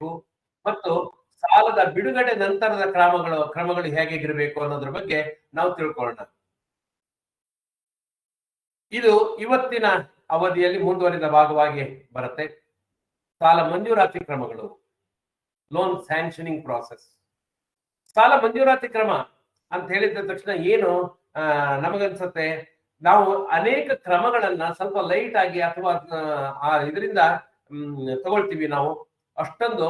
ಮತ್ತು ಸಾಲದ ಬಿಡುಗಡೆ ನಂತರದ ಕ್ರಮಗಳು ಹೇಗಿರಬೇಕು ಅನ್ನೋದ್ರ ಬಗ್ಗೆ ನಾವು ತಿಳ್ಕೊಳ್ಳೋಣ. ಇದು ಇವತ್ತಿನ ಅವಧಿಯಲ್ಲಿ ಮುಂದುವರಿದ ಭಾಗವಾಗಿ ಬರುತ್ತೆ. ಸಾಲ ಮಂಜೂರಾತಿ ಕ್ರಮಗಳು, ಲೋನ್ ಸ್ಯಾಂಕ್ಷನಿಂಗ್ ಪ್ರಾಸೆಸ್. ಸಾಲ ಮಂಜೂರಾತಿ ಕ್ರಮ ಅಂತ ಹೇಳಿದ ತಕ್ಷಣ ಏನು ನಮಗನ್ಸುತ್ತೆ, ನಾವು ಅನೇಕ ಕ್ರಮಗಳನ್ನ ಸ್ವಲ್ಪ ಲೈಟ್ ಆಗಿ ಅಥವಾ ಇದರಿಂದ ತಗೊಳ್ತೀವಿ. ನಾವು ಅಷ್ಟೊಂದು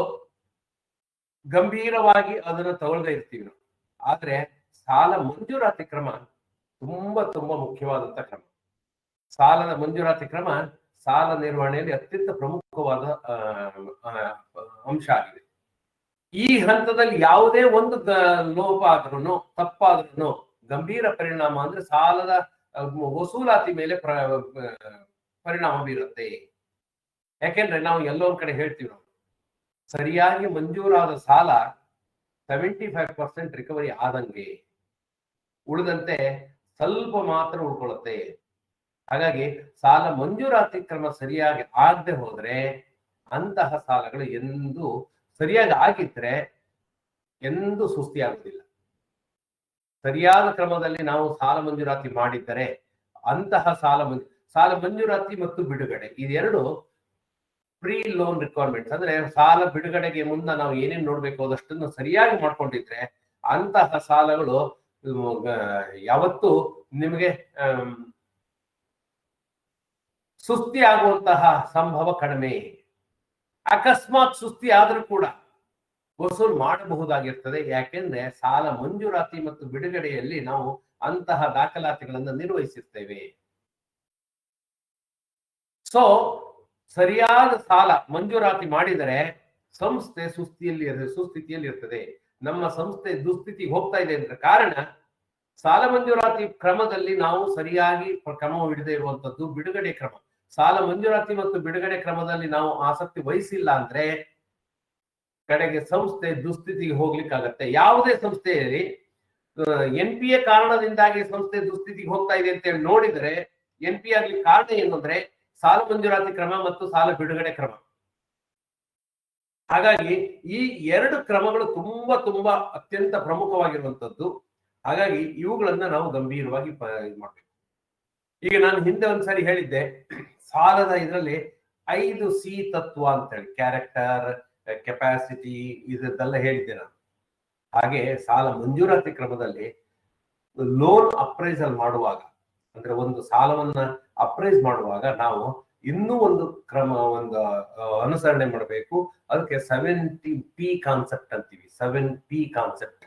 ಗಂಭೀರವಾಗಿ ಅದನ್ನು ತಗೊಳ್ದೇ ಇರ್ತೀವಿ ನಾವು. ಆದ್ರೆ ಸಾಲ ಮಂಜೂರಾತಿ ಕ್ರಮ ತುಂಬಾ ತುಂಬಾ ಮುಖ್ಯವಾದಂತ ಕ್ರಮ. ಸಾಲದ ಮಂಜೂರಾತಿ ಕ್ರಮ ಸಾಲ ನಿರ್ವಹಣೆಯಲ್ಲಿ ಅತ್ಯಂತ ಪ್ರಮುಖವಾದ ಅಂಶ ಆಗಿದೆ. ಈ ಹಂತದಲ್ಲಿ ಯಾವುದೇ ಒಂದು ಲೋಪ ಆದ್ರೂ ತಪ್ಪಾದ್ರೂ ಗಂಭೀರ ಪರಿಣಾಮ ಅಂದ್ರೆ ಸಾಲದ ವಸೂಲಾತಿ ಮೇಲೆ ಪರಿಣಾಮ ಬೀರುತ್ತೆ. ಯಾಕೆಂದ್ರೆ ನಾವು ಎಲ್ಲೋ ಒಂದ್ ಕಡೆ ಹೇಳ್ತೀವಿ, ನಾವು ಸರಿಯಾಗಿ ಮಂಜೂರಾದ ಸಾಲ 75% ರಿಕವರಿ ಆದಂಗೆ, ಉಳಿದಂತೆ ಸ್ವಲ್ಪ ಮಾತ್ರ ಉಳ್ಕೊಳ್ಳುತ್ತೆ. ಹಾಗಾಗಿ ಸಾಲ ಮಂಜೂರಾತಿ ಕ್ರಮ ಸರಿಯಾಗಿ ಆಗದೆ ಹೋದ್ರೆ ಅಂತಹ ಸಾಲಗಳು ಎಂದು ಸರಿಯಾಗಿ ಆಗಿದ್ರೆ ಎಂದು ಸುಸ್ತಿ ಆಗುದಿಲ್ಲ. ಸರಿಯಾದ ಕ್ರಮದಲ್ಲಿ ನಾವು ಸಾಲ ಮಂಜೂರಾತಿ ಮಾಡಿದ್ದರೆ ಅಂತಹ ಸಾಲ ಮಂಜೂರಾತಿ ಮತ್ತು ಬಿಡುಗಡೆ ಇದೆರಡು ಪ್ರೀ ಲೋನ್ ರಿಕ್ವೈರ್ಮೆಂಟ್ಸ್. ಅಂದ್ರೆ ಸಾಲ ಬಿಡುಗಡೆಗೆ ಮುನ್ನ ನಾವು ಏನೇನು ನೋಡ್ಬೇಕು ಅದಷ್ಟನ್ನು ಸರಿಯಾಗಿ ಮಾಡ್ಕೊಂಡಿದ್ರೆ ಅಂತಹ ಸಾಲಗಳು ಯಾವತ್ತೂ ನಿಮಗೆ ಸುಸ್ತಿ ಆಗುವಂತಹ ಸಂಭವ ಕಡಿಮೆ. ಅಕಸ್ಮಾತ್ ಸುಸ್ತಿ ಆದ್ರೂ ಕೂಡ ವಸೂಲು ಮಾಡಬಹುದಾಗಿರ್ತದೆ. ಯಾಕೆಂದ್ರೆ ಸಾಲ ಮಂಜೂರಾತಿ ಮತ್ತು ಬಿಡುಗಡೆಯಲ್ಲಿ ನಾವು ಅಂತಹ ದಾಖಲಾತಿಗಳನ್ನು ನಿರ್ವಹಿಸಿರ್ತೇವೆ. ಸೊ ಸರಿಯಾದ ಸಾಲ ಮಂಜೂರಾತಿ ಮಾಡಿದರೆ ಸಂಸ್ಥೆ ಸುಸ್ಥಿತಿಯಲ್ಲಿ ಇರ್ತದೆ. ನಮ್ಮ ಸಂಸ್ಥೆ ದುಸ್ಥಿತಿಗೆ ಹೋಗ್ತಾ ಇದೆ ಅಂತ ಕಾರಣ ಸಾಲ ಮಂಜೂರಾತಿ ಕ್ರಮದಲ್ಲಿ ನಾವು ಸರಿಯಾಗಿ ಕ್ರಮ ಹಿಡಿದೇ ಇರುವಂತದ್ದು. ಬಿಡುಗಡೆ ಕ್ರಮ, ಸಾಲ ಮಂಜೂರಾತಿ ಮತ್ತು ಬಿಡುಗಡೆ ಕ್ರಮದಲ್ಲಿ ನಾವು ಆಸಕ್ತಿ ವಹಿಸಿಲ್ಲ ಅಂದ್ರೆ ಕಡೆಗೆ ಸಂಸ್ಥೆ ದುಸ್ಥಿತಿಗೆ ಹೋಗ್ಲಿಕ್ಕಾಗತ್ತೆ. ಯಾವುದೇ ಸಂಸ್ಥೆಯಲ್ಲಿ NPA ಕಾರಣದಿಂದಾಗಿ ಸಂಸ್ಥೆ ದುಸ್ಥಿತಿಗೆ ಹೋಗ್ತಾ ಇದೆ ಅಂತ ಹೇಳಿ ನೋಡಿದರೆ NPA ಆಗ್ಲಿಕ್ಕೆ ಕಾರಣ ಏನು ಅಂದ್ರೆ ಸಾಲ ಮಂಜೂರಾತಿ ಕ್ರಮ ಮತ್ತು ಸಾಲ ಬಿಡುಗಡೆ ಕ್ರಮ. ಹಾಗಾಗಿ ಈ ಎರಡು ಕ್ರಮಗಳು ತುಂಬಾ ತುಂಬಾ ಅತ್ಯಂತ ಪ್ರಮುಖವಾಗಿರುವಂತದ್ದು. ಹಾಗಾಗಿ ಇವುಗಳನ್ನ ನಾವು ಗಂಭೀರವಾಗಿ ಇದು ಮಾಡ್ಬೇಕು. ಈಗ ನಾನು ಹಿಂದೆ ಒಂದ್ಸರಿ ಹೇಳಿದ್ದೆ, ಸಾಲದ ಇದರಲ್ಲಿ 5C ತತ್ವ ಅಂತ ಹೇಳಿ, ಕ್ಯಾರೆಕ್ಟರ್, ಕೆಪಾಸಿಟಿ, ಇದೆಲ್ಲ ಹೇಳಿದ್ದೆ ನಾನು. ಹಾಗೆ ಸಾಲ ಮಂಜೂರಾತಿ ಕ್ರಮದಲ್ಲಿ ಲೋನ್ ಅಪ್ರೈಸಲ್ ಮಾಡುವಾಗ, ಅಂದ್ರೆ ಒಂದು ಸಾಲವನ್ನ ಅಪ್ರೈಸ್ ಮಾಡುವಾಗ ನಾವು ಇನ್ನೂ ಒಂದು ಅನುಸರಣೆ ಮಾಡಬೇಕು. ಅದಕ್ಕೆ 7P ಕಾನ್ಸೆಪ್ಟ್ ಅಂತೀವಿ. 7P concept.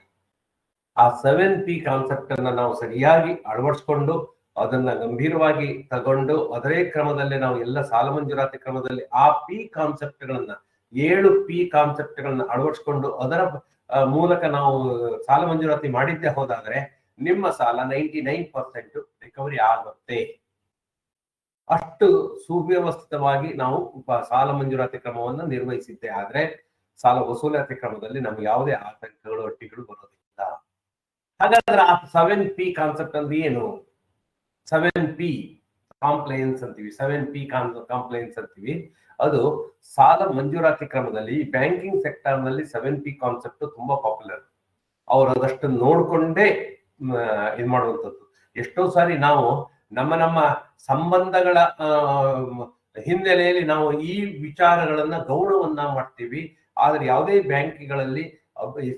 ಆ 7P ಕಾನ್ಸೆಪ್ಟ್ ಅನ್ನ ನಾವು ಸರಿಯಾಗಿ ಅಳವಡಿಸ್ಕೊಂಡು ಅದನ್ನ ಗಂಭೀರವಾಗಿ ತಗೊಂಡು ಅದರೇ ಕ್ರಮದಲ್ಲಿ ನಾವು ಎಲ್ಲ ಸಾಲ ಮಂಜೂರಾತಿ ಕ್ರಮದಲ್ಲಿ ಆ P ಕಾನ್ಸೆಪ್ಟ್ಗಳನ್ನ 7P ಕಾನ್ಸೆಪ್ಟ್ಗಳನ್ನ ಅಳವಡಿಸ್ಕೊಂಡು ಅದರ ಮೂಲಕ ನಾವು ಸಾಲ ಮಂಜೂರಾತಿ ಮಾಡಿದ್ದೇ ಹೋದಾದ್ರೆ ನಿಮ್ಮ ಸಾಲ 99% ರಿಕವರಿ ಆಗುತ್ತೆ. ಅಷ್ಟು ಸುವ್ಯವಸ್ಥಿತವಾಗಿ ನಾವು ಸಾಲ ಮಂಜೂರಾತಿ ಕ್ರಮವನ್ನು ನಿರ್ವಹಿಸಿದ್ದೆ ಆದ್ರೆ ಸಾಲ ವಸೂಲಾತಿ ಕ್ರಮದಲ್ಲಿ ನಮ್ಗೆ ಯಾವುದೇ ಆತಂಕಗಳು ಅಡ್ಡಿಗಳು ಬರೋದಿಲ್ಲ. ಹಾಗಾದ್ರೆ ಆ 7P ಕಾನ್ಸೆಪ್ಟ್ ಅಂದ್ರೆ ಏನು? 7P ಕಾಂಪ್ಲೈನ್ಸ್ ಅಂತೀವಿ. 7P ಕಾಂಪ್ಲೈನ್ಸ್ ಅಂತೀವಿ. ಅದು ಸಾಲ ಮಂಜೂರಾತಿ ಕ್ರಮದಲ್ಲಿ ಬ್ಯಾಂಕಿಂಗ್ ಸೆಕ್ಟರ್ ನಲ್ಲಿ 7P ಕಾನ್ಸೆಪ್ಟ್ ತುಂಬಾ ಪಾಪ್ಯುಲರ್. ಅವ್ರು ಅದಷ್ಟು ನೋಡ್ಕೊಂಡೇ ಇದು ಮಾಡುವಂಥದ್ದು. ಎಷ್ಟೋ ಸಾರಿ ನಾವು ನಮ್ಮ ಸಂಬಂಧಗಳ ಹಿನ್ನೆಲೆಯಲ್ಲಿ ನಾವು ಈ ವಿಚಾರಗಳನ್ನ ಗೌಣವನ್ನ ಮಾಡ್ತೀವಿ. ಆದ್ರೆ ಯಾವುದೇ ಬ್ಯಾಂಕ್ಗಳಲ್ಲಿ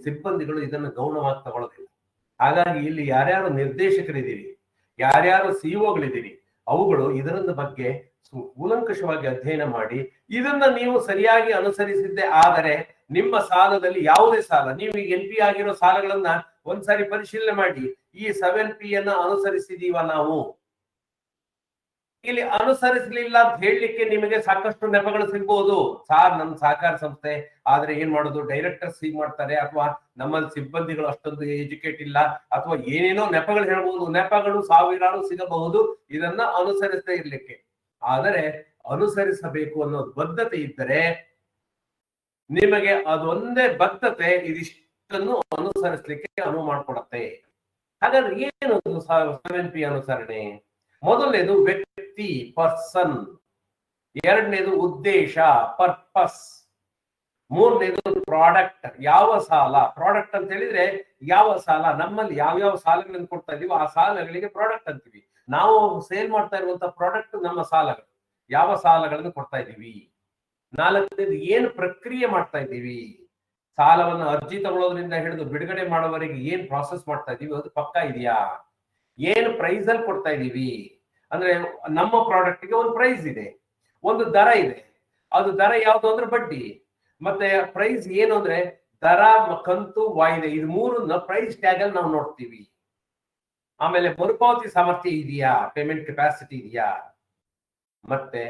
ಸಿಬ್ಬಂದಿಗಳು ಇದನ್ನು ಗೌಣವಾಗಿ ತಗೊಳ್ಳೋದಿಲ್ಲ. ಹಾಗಾಗಿ ಇಲ್ಲಿ ಯಾರ್ಯಾರು ನಿರ್ದೇಶಕರಿದ್ದೀರಿ, ಯಾರ್ಯಾರು ಸಿಇಒಗಳಿದ್ದೀರಿ, ಅವುಗಳು ಇದರ ಬಗ್ಗೆ ಕೂಲಂಕಷವಾಗಿ ಅಧ್ಯಯನ ಮಾಡಿ ಇದನ್ನ ನೀವು ಸರಿಯಾಗಿ ಅನುಸರಿಸಿದ್ದೆ ಆದರೆ ನಿಮ್ಮ ಸಾಲದಲ್ಲಿ ಯಾವುದೇ ಸಾಲ, ನೀವು ಈಗ NPA ಆಗಿರೋ ಸಾಲಗಳನ್ನ ಒಂದ್ಸಾರಿ ಪರಿಶೀಲನೆ ಮಾಡಿ, ಈ 7P ಅನ್ನ ಅನುಸರಿಸಿದೀವ ನಾವು, ಇಲ್ಲಿ ಅನುಸರಿಸಲಿಲ್ಲ ಅಂತ ಹೇಳಲಿಕ್ಕೆ ನಿಮಗೆ ಸಾಕಷ್ಟು ನೆಪಗಳು ಸಿಗ್ಬಹುದು. ನಮ್ಮ ಸಹಕಾರ ಸಂಸ್ಥೆ ಆದ್ರೆ ಏನ್ ಮಾಡೋದು, ಡೈರೆಕ್ಟರ್ಸ್ ಹೀಗ್ ಮಾಡ್ತಾರೆ, ಅಥವಾ ನಮ್ಮಲ್ಲಿ ಸಿಬ್ಬಂದಿಗಳು ಅಷ್ಟೊಂದು ಎಜುಕೇಟ್ ಇಲ್ಲ, ಅಥವಾ ಏನೇನೋ ನೆಪಗಳು ಹೇಳ್ಬಹುದು. ನೆಪಗಳು ಸಾವಿರಾರು ಸಿಗಬಹುದು ಇದನ್ನ ಅನುಸರಿಸದೇ ಇರ್ಲಿಕ್ಕೆ. ಆದರೆ ಅನುಸರಿಸಬೇಕು ಅನ್ನೋ ಬದ್ಧತೆ ಇದ್ದರೆ ನಿಮಗೆ ಅದೊಂದೇ ಬದ್ಧತೆ ಇದಿಷ್ಟನ್ನು ಅನುಸರಿಸಲಿಕ್ಕೆ ಅನುವು ಮಾಡಿಕೊಡತ್ತೆ. ಹಾಗಾದ್ರೆ ಏನು 7P ಅನುಸರಣೆ? ಮೊದಲನೇದು ವ್ಯಕ್ತಿ, ಪರ್ಸನ್. ಎರಡನೇದು ಉದ್ದೇಶ, ಪರ್ಪಸ್. ಮೂರನೇದು ಪ್ರಾಡಕ್ಟ್. ಯಾವ ಸಾಲ? ಪ್ರಾಡಕ್ಟ್ ಅಂತ ಹೇಳಿದ್ರೆ ಯಾವ ಸಾಲ, ನಮ್ಮಲ್ಲಿ ಯಾವ ಸಾಲಗಳನ್ನು ಕೊಡ್ತಾ ಇದೀವೋ ಆ ಸಾಲಗಳಿಗೆ ಪ್ರಾಡಕ್ಟ್ ಅಂತೀವಿ. ನಾವು ಸೇಲ್ ಮಾಡ್ತಾ ಇರುವಂತಹ ಪ್ರಾಡಕ್ಟ್ ನಮ್ಮ ಸಾಲಗಳು. ಯಾವ ಸಾಲಗಳನ್ನು ಕೊಡ್ತಾ ಇದ್ದೀವಿ. ನಾಲ್ಕನೇದು ಏನು ಪ್ರಕ್ರಿಯೆ ಮಾಡ್ತಾ ಇದ್ದೀವಿ. ಸಾಲವನ್ನು ಅರ್ಜಿ ತಗೊಳ್ಳೋದ್ರಿಂದ ಹಿಡಿದು ಬಿಡುಗಡೆ ಮಾಡೋವರೆಗೆ ಏನ್ ಪ್ರಾಸೆಸ್ ಮಾಡ್ತಾ ಇದೀವಿ ಅದು ಪಕ್ಕಾ ಇದೆಯಾ. ಏನು ಪ್ರೈಸ್ ಅಲ್ಲಿ ಕೊಡ್ತಾ ಇದೀವಿ ಅಂದ್ರೆ ನಮ್ಮ ಪ್ರಾಡಕ್ಟ್ಗೆ ಒಂದು ಪ್ರೈಸ್ ಇದೆ, ಒಂದು ದರ ಇದೆ. ಅದು ದರ ಯಾವುದು ಅಂದ್ರೆ ಬಡ್ಡಿ, ಮತ್ತೆ ಪ್ರೈಸ್ ಏನು ಅಂದ್ರೆ ದರ, ಕಂತು, ವಾಯ್ದೆ. ಇದು ಮೂರನ್ನ ಪ್ರೈಸ್ ಟ್ಯಾಗ್ ಅಲ್ಲಿ ನಾವು ನೋಡ್ತೀವಿ. ಆಮೇಲೆ ಮರುಪಾವತಿ ಸಾಮರ್ಥ್ಯ ಇದೆಯಾ, ಪೇಮೆಂಟ್ ಕೆಪಾಸಿಟಿ ಇದೆಯಾ. ಮತ್ತೆ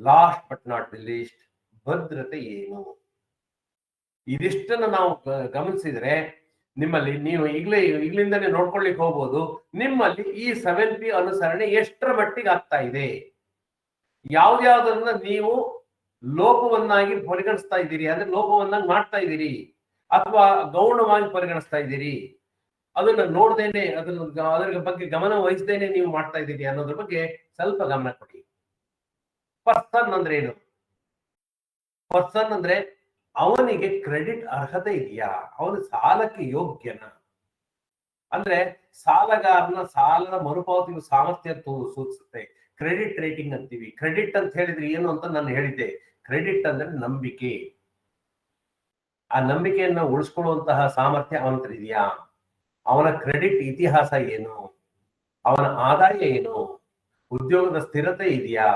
last but not the list, ಭದ್ರತೆ ಏನು. ಇದಿಷ್ಟನ್ನು ನಾವು ಗಮನಿಸಿದ್ರೆ ನಿಮ್ಮಲ್ಲಿ ನೀವು ಈಗಲಿಂದನೇ ನೋಡ್ಕೊಳ್ಳಿಕ್ಕೆ ಹೋಗ್ಬೋದು, ನಿಮ್ಮಲ್ಲಿ ಈ 7P ಅನುಸರಣೆ ಎಷ್ಟರ ಮಟ್ಟಿಗೆ ಆಗ್ತಾ ಇದೆ. ಯಾವ್ದಾವ್ದನ್ನ ನೀವು ಲೋಪವನ್ನಾಗಿ ಪರಿಗಣಿಸ್ತಾ ಇದ್ದೀರಿ, ಅಂದ್ರೆ ಲೋಪವನ್ನಾಗಿ ಮಾಡ್ತಾ ಇದ್ದೀರಿ, ಅಥವಾ ಗೌಣವಾಗಿ ಪರಿಗಣಿಸ್ತಾ ಇದ್ದೀರಿ, ಅದನ್ನ ನೋಡ್ದೇನೆ ಅದರ ಬಗ್ಗೆ ಗಮನ ವಹಿಸದೇನೆ ನೀವು ಮಾಡ್ತಾ ಇದ್ದೀರಿ ಅನ್ನೋದ್ರ ಬಗ್ಗೆ ಸ್ವಲ್ಪ ಗಮನ ಕೊಡಿ. ಪರ್ಸನ್ ಅಂದ್ರೆ ಏನು? ಪರ್ಸನ್ ಅಂದ್ರೆ ಅವನಿಗೆ ಕ್ರೆಡಿಟ್ ಅರ್ಹತೆ ಇದೆಯಾ, ಅವನು ಸಾಲಕ್ಕೆ ಯೋಗ್ಯನ. ಅಂದ್ರೆ ಸಾಲಗಾರನ ಸಾಲದ ಮರುಪಾವತಿಗೂ ಸಾಮರ್ಥ್ಯ ಸೂಚಿಸುತ್ತೆ. ಕ್ರೆಡಿಟ್ ರೇಟಿಂಗ್ ಅಂತೀವಿ. ಕ್ರೆಡಿಟ್ ಅಂತ ಹೇಳಿದ್ರೆ ಏನು ಅಂತ ನಾನು ಹೇಳಿದ್ದೆ. ಕ್ರೆಡಿಟ್ ಅಂದ್ರೆ ನಂಬಿಕೆ. ಆ ನಂಬಿಕೆಯನ್ನ ಉಳಿಸ್ಕೊಳ್ಳುವಂತಹ ಸಾಮರ್ಥ್ಯ ಅವನ ಹತ್ರ ಇದೆಯಾ, ಅವನ ಕ್ರೆಡಿಟ್ ಇತಿಹಾಸ ಏನು, ಅವನ ಆದಾಯ ಏನು, ಉದ್ಯೋಗದ ಸ್ಥಿರತೆ ಇದೆಯಾ,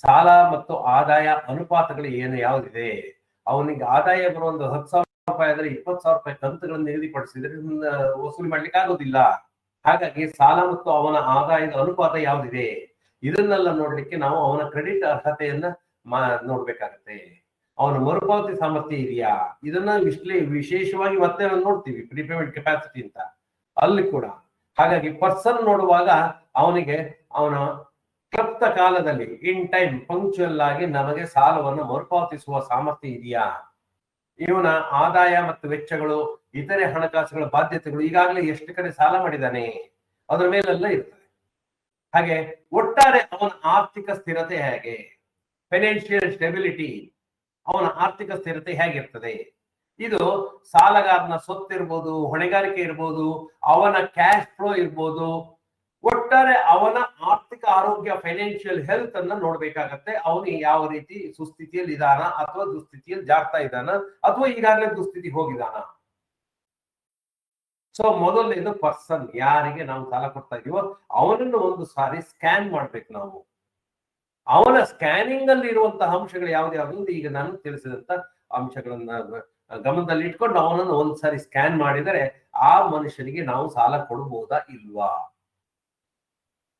ಸಾಲ ಮತ್ತು ಆದಾಯ ಅನುಪಾತಗಳು ಏನು ಯಾವ್ದಿದೆ, ಅವನಿಗೆ ಆದಾಯ ಬರುವ ಒಂದು 10,000 ರೂಪಾಯಿ ಆದ್ರೆ 20,000 ರೂಪಾಯಿ ಕಂತುಗಳನ್ನು ನಿಗದಿಪಡಿಸಿದ್ರೆ ವಸೂಲಿ ಮಾಡ್ಲಿಕ್ಕೆ ಆಗೋದಿಲ್ಲ. ಹಾಗಾಗಿ ಸಾಲ ಮತ್ತು ಅವನ ಆದಾಯದ ಅನುಪಾತ ಯಾವ್ದಿದೆ, ಇದನ್ನೆಲ್ಲ ನೋಡ್ಲಿಕ್ಕೆ ನಾವು ಅವನ ಕ್ರೆಡಿಟ್ ಅರ್ಹತೆಯನ್ನ ನೋಡ್ಬೇಕಾಗತ್ತೆ. ಅವನ ಮರುಪಾವತಿ ಸಾಮರ್ಥ್ಯ ಇದೆಯಾ, ಇದನ್ನ ವಿಶೇಷವಾಗಿ ಮತ್ತೆ ನೋಡ್ತೀವಿ ಪ್ರಿಪೇಮೆಂಟ್ ಕೆಪಾಸಿಟಿ ಅಂತ ಅಲ್ಲಿ ಕೂಡ. ಹಾಗಾಗಿ ಪರ್ಸನ್ ನೋಡುವಾಗ ಅವನಿಗೆ ಅವನ ಕ್ಲಪ್ತ ಕಾಲದಲ್ಲಿ ಇನ್ ಟೈಮ್ ಪಂಕ್ಚುಯಲ್ ಆಗಿ ನಮಗೆ ಸಾಲವನ್ನು ಮರುಪಾವತಿಸುವ ಸಾಮರ್ಥ್ಯ ಇದೆಯಾ, ಇವನ ಆದಾಯ ಮತ್ತು ವೆಚ್ಚಗಳು, ಇತರೆ ಹಣಕಾಸುಗಳ ಬಾಧ್ಯತೆಗಳು, ಈಗಾಗಲೇ ಎಷ್ಟು ಕಡೆ ಸಾಲ ಮಾಡಿದ್ದಾನೆ ಅದ್ರ ಮೇಲೆಲ್ಲ ಇರ್ತದೆ. ಹಾಗೆ ಒಟ್ಟಾರೆ ಅವನ ಆರ್ಥಿಕ ಸ್ಥಿರತೆ ಹೇಗೆ, ಫೈನಾನ್ಷಿಯಲ್ ಸ್ಟೆಬಿಲಿಟಿ, ಅವನ ಆರ್ಥಿಕ ಸ್ಥಿರತೆ ಹೇಗಿರ್ತದೆ. ಇದು ಸಾಲಗಾರನ ಸೊತ್ತಿರ್ಬೋದು, ಹೊಣೆಗಾರಿಕೆ ಇರ್ಬೋದು, ಅವನ ಕ್ಯಾಶ್ ಫ್ಲೋ ಇರ್ಬೋದು, ಒಟ್ಟಾರೆ ಅವನ ಆರ್ಥಿಕ ಆರೋಗ್ಯ, ಫೈನಾನ್ಷಿಯಲ್ ಹೆಲ್ತ್ ಅನ್ನ ನೋಡ್ಬೇಕಾಗತ್ತೆ. ಅವನು ಯಾವ ರೀತಿ ಸುಸ್ಥಿತಿಯಲ್ಲಿ ಇದಾನ ಅಥವಾ ದುಸ್ಥಿತಿಯಲ್ಲಿ ಜಾರ್ತಾ ಇದ್ದಾನ ಅಥವಾ ಈಗಾಗಲೇ ದುಸ್ಥಿತಿ ಹೋಗಿದಾನ. ಸೊ ಮೊದಲನೇದು ಪರ್ಸನ್, ಯಾರಿಗೆ ನಾವು ಸಾಲ ಕೊಡ್ತಾ ಇದೀವೋ ಅವನನ್ನು ಒಂದು ಸಾರಿ ಸ್ಕ್ಯಾನ್ ಮಾಡ್ಬೇಕು ನಾವು. ಅವನ ಸ್ಕ್ಯಾನಿಂಗ್ ಅಲ್ಲಿ ಇರುವಂತಹ ಅಂಶಗಳು ಯಾವ್ದು ಈಗ ನಾನು ತಿಳಿಸಿದಂತ ಅಂಶಗಳನ್ನ ಗಮನದಲ್ಲಿ ಇಟ್ಕೊಂಡು ಅವನನ್ನು ಒಂದ್ಸಾರಿ ಸ್ಕ್ಯಾನ್ ಮಾಡಿದರೆ ಆ ಮನುಷ್ಯನಿಗೆ ನಾವು ಸಾಲ ಕೊಡಬಹುದಾ ಇಲ್ವಾ.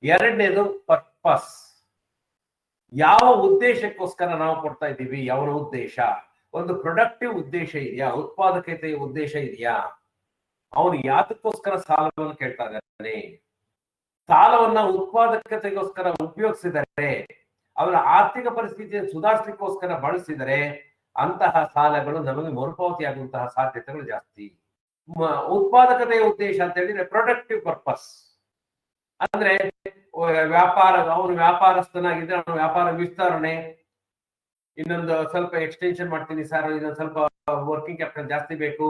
ಎರಡನೇದು ಪರ್ಪಸ್, ಯಾವ ಉದ್ದೇಶಕ್ಕೋಸ್ಕರ ನಾವು ಕೊಡ್ತಾ ಇದ್ದೀವಿ, ಅವನ ಉದ್ದೇಶ. ಒಂದು ಪ್ರೊಡಕ್ಟಿವ್ ಉದ್ದೇಶ ಇದೆಯಾ, ಉತ್ಪಾದಕತೆಯ ಉದ್ದೇಶ ಇದೆಯಾ, ಅವನು ಯಾತಕ್ಕೋಸ್ಕರ ಸಾಲವನ್ನು ಕೇಳ್ತಾ ಇದ್ದಾನೆ. ಸಾಲವನ್ನ ಉತ್ಪಾದಕತೆಗೋಸ್ಕರ ಉಪಯೋಗಿಸಿದರೆ, ಅವರ ಆರ್ಥಿಕ ಪರಿಸ್ಥಿತಿಯನ್ನು ಸುಧಾರಿಸಲಿಕ್ಕೋಸ್ಕರ ಬಳಸಿದರೆ ಅಂತಹ ಸಾಲಗಳು ನಮಗೆ ಮರುಪಾವತಿ ಆಗುವಂತಹ ಸಾಧ್ಯತೆಗಳು ಜಾಸ್ತಿ. ಉತ್ಪಾದಕತೆಯ ಉದ್ದೇಶ ಅಂತ ಹೇಳಿದ್ರೆ ಪ್ರೊಡಕ್ಟಿವ್ ಪರ್ಪಸ್ ಅಂದ್ರೆ ವ್ಯಾಪಾರ, ಅವನು ವ್ಯಾಪಾರಸ್ಥನಾಗಿದ್ರೆ ಅವನ ವ್ಯಾಪಾರ ವಿಸ್ತರಣೆ, ಇನ್ನೊಂದು ಸ್ವಲ್ಪ ಎಕ್ಸ್ಟೆನ್ಷನ್ ಮಾಡ್ತೀನಿ ಸರ್, ಇನ್ನೊಂದು ಸ್ವಲ್ಪ ವರ್ಕಿಂಗ್ ಕ್ಯಾಪಿಟಲ್ ಜಾಸ್ತಿ ಬೇಕು.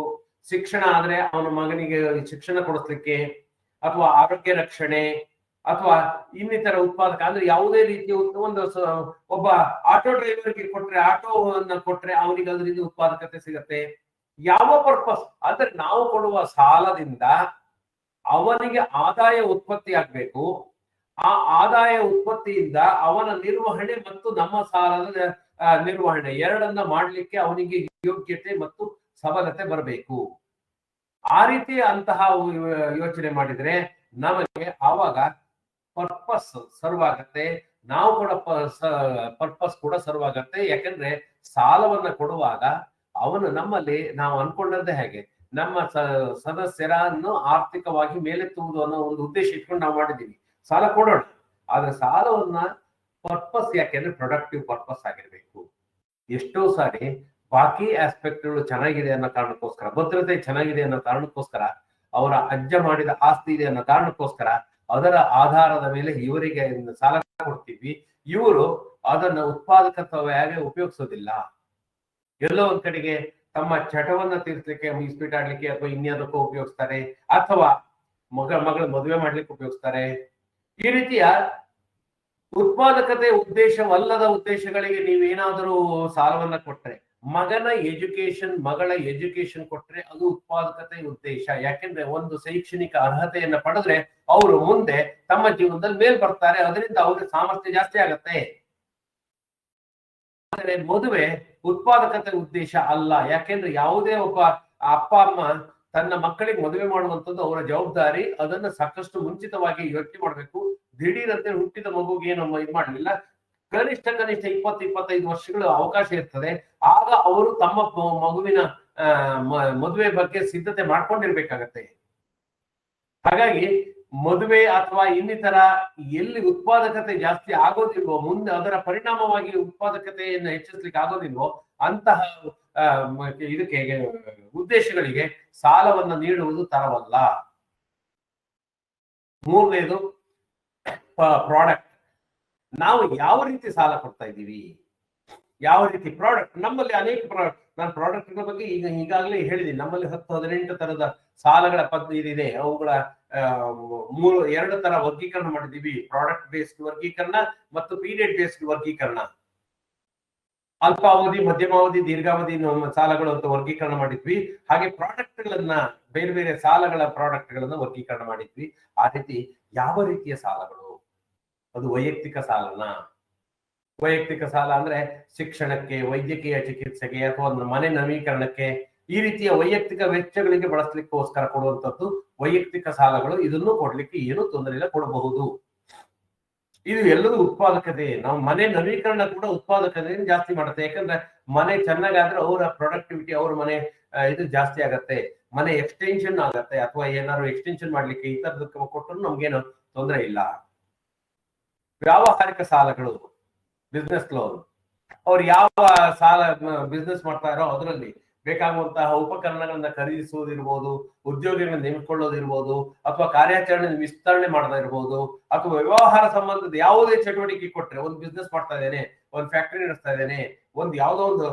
ಶಿಕ್ಷಣ ಆದ್ರೆ ಅವನ ಮಗನಿಗೆ ಶಿಕ್ಷಣ ಕೊಡಿಸ್ಲಿಕ್ಕೆ, ಅಥವಾ ಆರೋಗ್ಯ ರಕ್ಷಣೆ, ಅಥವಾ ಇನ್ನಿತರ ಉತ್ಪಾದಕ ಅಂದ್ರೆ ಯಾವುದೇ ರೀತಿಯ ಒಂದು ಒಬ್ಬ ಆಟೋ ಡ್ರೈವರ್ಗೆ ಕೊಟ್ರೆ, ಆಟೋವನ್ನ ಕೊಟ್ರೆ ಅವನಿಗೆ ಅದರಿಂದ ಉತ್ಪಾದಕತೆ ಸಿಗತ್ತೆ. ಯಾವ ಪರ್ಪಸ್ ಅಂದ್ರೆ ನಾವು ಕೊಡುವ ಸಾಲದಿಂದ ಅವನಿಗೆ ಆದಾಯ ಉತ್ಪತ್ತಿ ಆಗ್ಬೇಕು. ಆ ಆದಾಯ ಉತ್ಪತ್ತಿಯಿಂದ ಅವನ ನಿರ್ವಹಣೆ ಮತ್ತು ನಮ್ಮ ಸಾಲದ ನಿರ್ವಹಣೆ ಎರಡನ್ನ ಮಾಡ್ಲಿಕ್ಕೆ ಅವನಿಗೆ ಯೋಗ್ಯತೆ ಮತ್ತು ಸಬಲತೆ ಬರಬೇಕು. ಆ ರೀತಿ ಅಂತಹ ಯೋಚನೆ ಮಾಡಿದ್ರೆ ನಮಗೆ ಆವಾಗ ಪರ್ಪಸ್ ಸರ್ವ್ ಆಗತ್ತೆ, ನಾವು ಕೂಡ ಪರ್ಪಸ್ ಕೂಡ ಸರ್ವ್ ಆಗತ್ತೆ. ಯಾಕಂದ್ರೆ ಸಾಲವನ್ನ ಕೊಡುವಾಗ ಅವನು ನಮ್ಮಲ್ಲಿ ನಾವು ಅನ್ಕೊಂಡದ್ದೇ ಹೇಗೆ ನಮ್ಮ ಸದಸ್ಯರನ್ನು ಆರ್ಥಿಕವಾಗಿ ಮೇಲೆತ್ತುವುದು ಅನ್ನೋ ಒಂದು ಉದ್ದೇಶ ಇಟ್ಕೊಂಡು ನಾವು ಮಾಡಿದೀವಿ, ಸಾಲ ಕೊಡೋಣ. ಆದ್ರೆ ಸಾಲವನ್ನ ಪರ್ಪಸ್ ಯಾಕೆಂದ್ರೆ ಪ್ರೊಡಕ್ಟಿವ್ ಪರ್ಪಸ್ ಆಗಿರ್ಬೇಕು. ಎಷ್ಟೋ ಸಾರಿ ಬಾಕಿ ಆಸ್ಪೆಕ್ಟ್ಗಳು ಚೆನ್ನಾಗಿದೆ ಅನ್ನೋ ಕಾರಣಕ್ಕೋಸ್ಕರ, ಭದ್ರತೆ ಚೆನ್ನಾಗಿದೆ ಅನ್ನೋ ಕಾರಣಕ್ಕೋಸ್ಕರ, ಅವರ ಅಜ್ಜ ಮಾಡಿದ ಆಸ್ತಿ ಇದೆ ಅನ್ನೋ ಕಾರಣಕ್ಕೋಸ್ಕರ ಅದರ ಆಧಾರದ ಮೇಲೆ ಇವರಿಗೆ ಸಾಲ ಕೊಡ್ತೀವಿ. ಇವರು ಅದನ್ನ ಉತ್ಪಾದಕತ್ವವಾಗಿ ಉಪಯೋಗಿಸೋದಿಲ್ಲ. ಎಲ್ಲೋ ಒಂದ್ ಕಡೆಗೆ ತಮ್ಮ ಚಟವನ್ನ ತೀರ್ಸ್ಲಿಕ್ಕೆ, ಇಸ್ಪೀಟ್ ಆಡ್ಲಿಕ್ಕೆ ಅಥವಾ ಇನ್ಯಾವುದಕ್ಕೂ ಉಪಯೋಗಿಸ್ತಾರೆ, ಅಥವಾ ಮಗಳ ಮದುವೆ ಮಾಡ್ಲಿಕ್ಕೆ ಉಪಯೋಗಿಸ್ತಾರೆ. ಈ ರೀತಿಯ ಉತ್ಪಾದಕತೆ ಉದ್ದೇಶವಲ್ಲದ ಉದ್ದೇಶಗಳಿಗೆ ನೀವೇನಾದರೂ ಸಾಲವನ್ನ ಕೊಟ್ರೆ, ಮಗನ ಎಜುಕೇಶನ್, ಮಗಳ ಎಜುಕೇಶನ್ ಕೊಟ್ರೆ ಅದು ಉತ್ಪಾದಕತೆ ಉದ್ದೇಶ. ಯಾಕೆಂದ್ರೆ ಒಂದು ಶೈಕ್ಷಣಿಕ ಅರ್ಹತೆಯನ್ನ ಪಡೆದ್ರೆ ಅವರು ಮುಂದೆ ತಮ್ಮ ಜೀವನದಲ್ಲಿ ಮೇಲ್ ಬರ್ತಾರೆ, ಅದರಿಂದ ಅವ್ರಿಗೆ ಸಾಮರ್ಥ್ಯ ಜಾಸ್ತಿ ಆಗತ್ತೆ. ಆದರೆ ಮದುವೆ ಉತ್ಪಾದಕತೆ ಉದ್ದೇಶ ಅಲ್ಲ. ಯಾಕೆಂದ್ರೆ ಯಾವುದೇ ಒಬ್ಬ ಅಪ್ಪ ಅಮ್ಮ ತನ್ನ ಮಕ್ಕಳಿಗೆ ಮದುವೆ ಮಾಡುವಂಥದ್ದು ಅವರ ಜವಾಬ್ದಾರಿ. ಅದನ್ನ ಸಾಕಷ್ಟು ಮುಂಚಿತವಾಗಿ ಯೋಚನೆ ಮಾಡ್ಬೇಕು. ದಿಢೀರಂತೆ ಹುಟ್ಟಿದ ಮಗುಗೆ ಏನು ಇದು ಮಾಡಲಿಲ್ಲ, ಕನಿಷ್ಠ 20-25 ವರ್ಷಗಳ ಅವಕಾಶ ಇರ್ತದೆ. ಆಗ ಅವರು ತಮ್ಮ ಮಗುವಿನ ಮದುವೆ ಬಗ್ಗೆ ಸಿದ್ಧತೆ ಮಾಡ್ಕೊಂಡಿರ್ಬೇಕಾಗತ್ತೆ. ಹಾಗಾಗಿ ಮದುವೆ ಅಥವಾ ಇನ್ನಿತರ ಎಲ್ಲಿ ಉತ್ಪಾದಕತೆ ಜಾಸ್ತಿ ಆಗೋದಿಲ್ವೋ, ಮುಂದೆ ಅದರ ಪರಿಣಾಮವಾಗಿ ಉತ್ಪಾದಕತೆಯನ್ನು ಹೆಚ್ಚಿಸ್ಲಿಕ್ಕೆ ಆಗೋದಿಲ್ವೋ ಅಂತಹ ಇದಕ್ಕೆ ಉದ್ದೇಶಗಳಿಗೆ ಸಾಲವನ್ನ ನೀಡುವುದು ತರವಲ್ಲ. ಮೂರನೇದು ಪ್ರಾಡಕ್ಟ್. ನಾವು ಯಾವ ರೀತಿ ಸಾಲ ಕೊಡ್ತಾ ಇದ್ದೀವಿ, ಯಾವ ರೀತಿ ಪ್ರಾಡಕ್ಟ್. ನಮ್ಮಲ್ಲಿ ಅನೇಕ ನಾನು ಪ್ರಾಡಕ್ಟ್ಗಳ ಬಗ್ಗೆ ಈಗಾಗಲೇ ಹೇಳಿದ್ದೀನಿ. ನಮ್ಮಲ್ಲಿ 10-18 ತರದ ಸಾಲಗಳ ಪದ್ಧತಿ ಇದೆ. ಅವುಗಳ 2 ತರ ವರ್ಗೀಕರಣ ಮಾಡಿದೀವಿ. ಪ್ರಾಡಕ್ಟ್ ಬೇಸ್ಡ್ ವರ್ಗೀಕರಣ ಮತ್ತು ಪೀರಿಯಡ್ ಬೇಸ್ಡ್ ವರ್ಗೀಕರಣ. ಅಲ್ಪಾವಧಿ, ಮಧ್ಯಮಾವಧಿ, ದೀರ್ಘಾವಧಿ ಸಾಲಗಳು ಅಂತ ವರ್ಗೀಕರಣ ಮಾಡಿದ್ವಿ. ಹಾಗೆ ಪ್ರಾಡಕ್ಟ್ ಗಳನ್ನ, ಬೇರೆ ಬೇರೆ ಸಾಲಗಳ ಪ್ರಾಡಕ್ಟ್ ಗಳನ್ನ ವರ್ಗೀಕರಣ ಮಾಡಿದ್ವಿ. ಆ ರೀತಿ ಯಾವ ರೀತಿಯ ಸಾಲಗಳು, ಅದು ವೈಯಕ್ತಿಕ ಸಾಲನ. ವೈಯಕ್ತಿಕ ಸಾಲ ಅಂದ್ರೆ ಶಿಕ್ಷಣಕ್ಕೆ, ವೈದ್ಯಕೀಯ ಚಿಕಿತ್ಸೆಗೆ, ಅಥವಾ ಒಂದು ಮನೆ ನವೀಕರಣಕ್ಕೆ, ಈ ರೀತಿಯ ವೈಯಕ್ತಿಕ ವೆಚ್ಚಗಳಿಗೆ ಬಳಸಲಿಕ್ಕೋಸ್ಕರ ಕೊಡುವಂತದ್ದು ವೈಯಕ್ತಿಕ ಸಾಲಗಳು. ಇದನ್ನು ಕೊಡ್ಲಿಕ್ಕೆ ಏನು ತೊಂದರೆ ಇಲ್ಲ, ಕೊಡಬಹುದು. ಇದು ಎಲ್ಲದೂ ಉತ್ಪಾದಕತೆ. ನಾವು ಮನೆ ನವೀಕರಣ ಕೂಡ ಉತ್ಪಾದಕತೆ ಜಾಸ್ತಿ ಮಾಡುತ್ತೆ. ಯಾಕಂದ್ರೆ ಮನೆ ಚೆನ್ನಾಗಾದ್ರೆ ಅವರ ಪ್ರೊಡಕ್ಟಿವಿಟಿ, ಅವ್ರ ಮನೆ ಇದು ಜಾಸ್ತಿ ಆಗತ್ತೆ. ಮನೆ ಎಕ್ಸ್ಟೆನ್ಷನ್ ಆಗತ್ತೆ, ಅಥವಾ ಏನಾದ್ರು ಎಕ್ಸ್ಟೆನ್ಷನ್ ಮಾಡ್ಲಿಕ್ಕೆ ಈ ತರದಕ್ಕೆ ಕೊಟ್ಟರು ನಮ್ಗೇನು ತೊಂದರೆ ಇಲ್ಲ. ವ್ಯಾವಹಾರಿಕ ಸಾಲಗಳು, ಬಿಸ್ನೆಸ್ ಲೋನ್. ಅವ್ರು ಯಾವ ಸಾಲ ಬಿಸ್ನೆಸ್ ಮಾಡ್ತಾರೋ ಅದರಲ್ಲಿ ಬೇಕಾಗುವಂತಹ ಉಪಕರಣಗಳನ್ನ ಖರೀದಿಸುವುದಿರ್ಬೋದು, ಉದ್ಯೋಗಿಗಳನ್ನ ನೇಮಿಕೊಳ್ಳೋದಿರ್ಬೋದು, ಅಥವಾ ಕಾರ್ಯಾಚರಣೆ ವಿಸ್ತರಣೆ ಮಾಡದ ಇರ್ಬೋದು, ಅಥವಾ ವ್ಯವಹಾರ ಸಂಬಂಧದ ಯಾವುದೇ ಚಟುವಟಿಕೆ ಕೊಟ್ರೆ, ಒಂದು ಬಿಸ್ನೆಸ್ ಮಾಡ್ತಾ ಇದ್ದೇನೆ, ಒಂದು ಫ್ಯಾಕ್ಟರಿ ನಡೆಸ್ತಾ ಇದ್ದೇನೆ, ಯಾವುದೋ ಒಂದು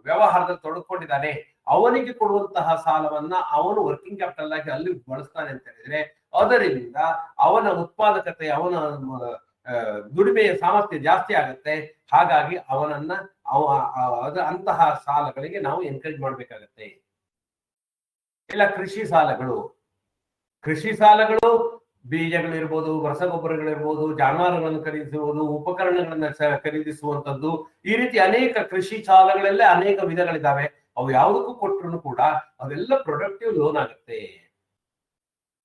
ವ್ಯವಹಾರದಲ್ಲಿ ತೊಡಗಿಕೊಂಡಿದ್ದಾನೆ, ಅವನಿಗೆ ಕೊಡುವಂತಹ ಸಾಲವನ್ನ ಅವನು ವರ್ಕಿಂಗ್ ಕ್ಯಾಪಿಟಲ್ ಆಗಿ ಅಲ್ಲಿ ಬಳಸ್ತಾನೆ ಅಂತ ಹೇಳಿದ್ರೆ, ಅದರಿಂದ ಅವನ ಉತ್ಪಾದಕತೆ, ಅವನ ದುಡಿಮೆಯ ಸಾಮರ್ಥ್ಯ ಜಾಸ್ತಿ ಆಗತ್ತೆ. ಹಾಗಾಗಿ ಅವನನ್ನ ಅಂತಹ ಸಾಲಗಳಿಗೆ ನಾವು ಎನ್ಕರೇಜ್ ಮಾಡ್ಬೇಕಾಗತ್ತೆ. ಇಲ್ಲ ಕೃಷಿ ಸಾಲಗಳು. ಕೃಷಿ ಸಾಲಗಳು ಬೀಜಗಳಿರ್ಬೋದು, ರಸಗೊಬ್ಬರಗಳಿರ್ಬೋದು, ಜಾನುವಾರುಗಳನ್ನು ಖರೀದಿಸುವುದು, ಉಪಕರಣಗಳನ್ನ ಖರೀದಿಸುವಂತದ್ದು, ಈ ರೀತಿ ಅನೇಕ ಕೃಷಿ ಸಾಲಗಳಲ್ಲೇ ಅನೇಕ ವಿಧಗಳಿದ್ದಾವೆ. ಅವು ಯಾವುದಕ್ಕೂ ಕೊಟ್ಟರು ಕೂಡ ಅವೆಲ್ಲ ಪ್ರೊಡಕ್ಟಿವ್ ಲೋನ್ ಆಗುತ್ತೆ.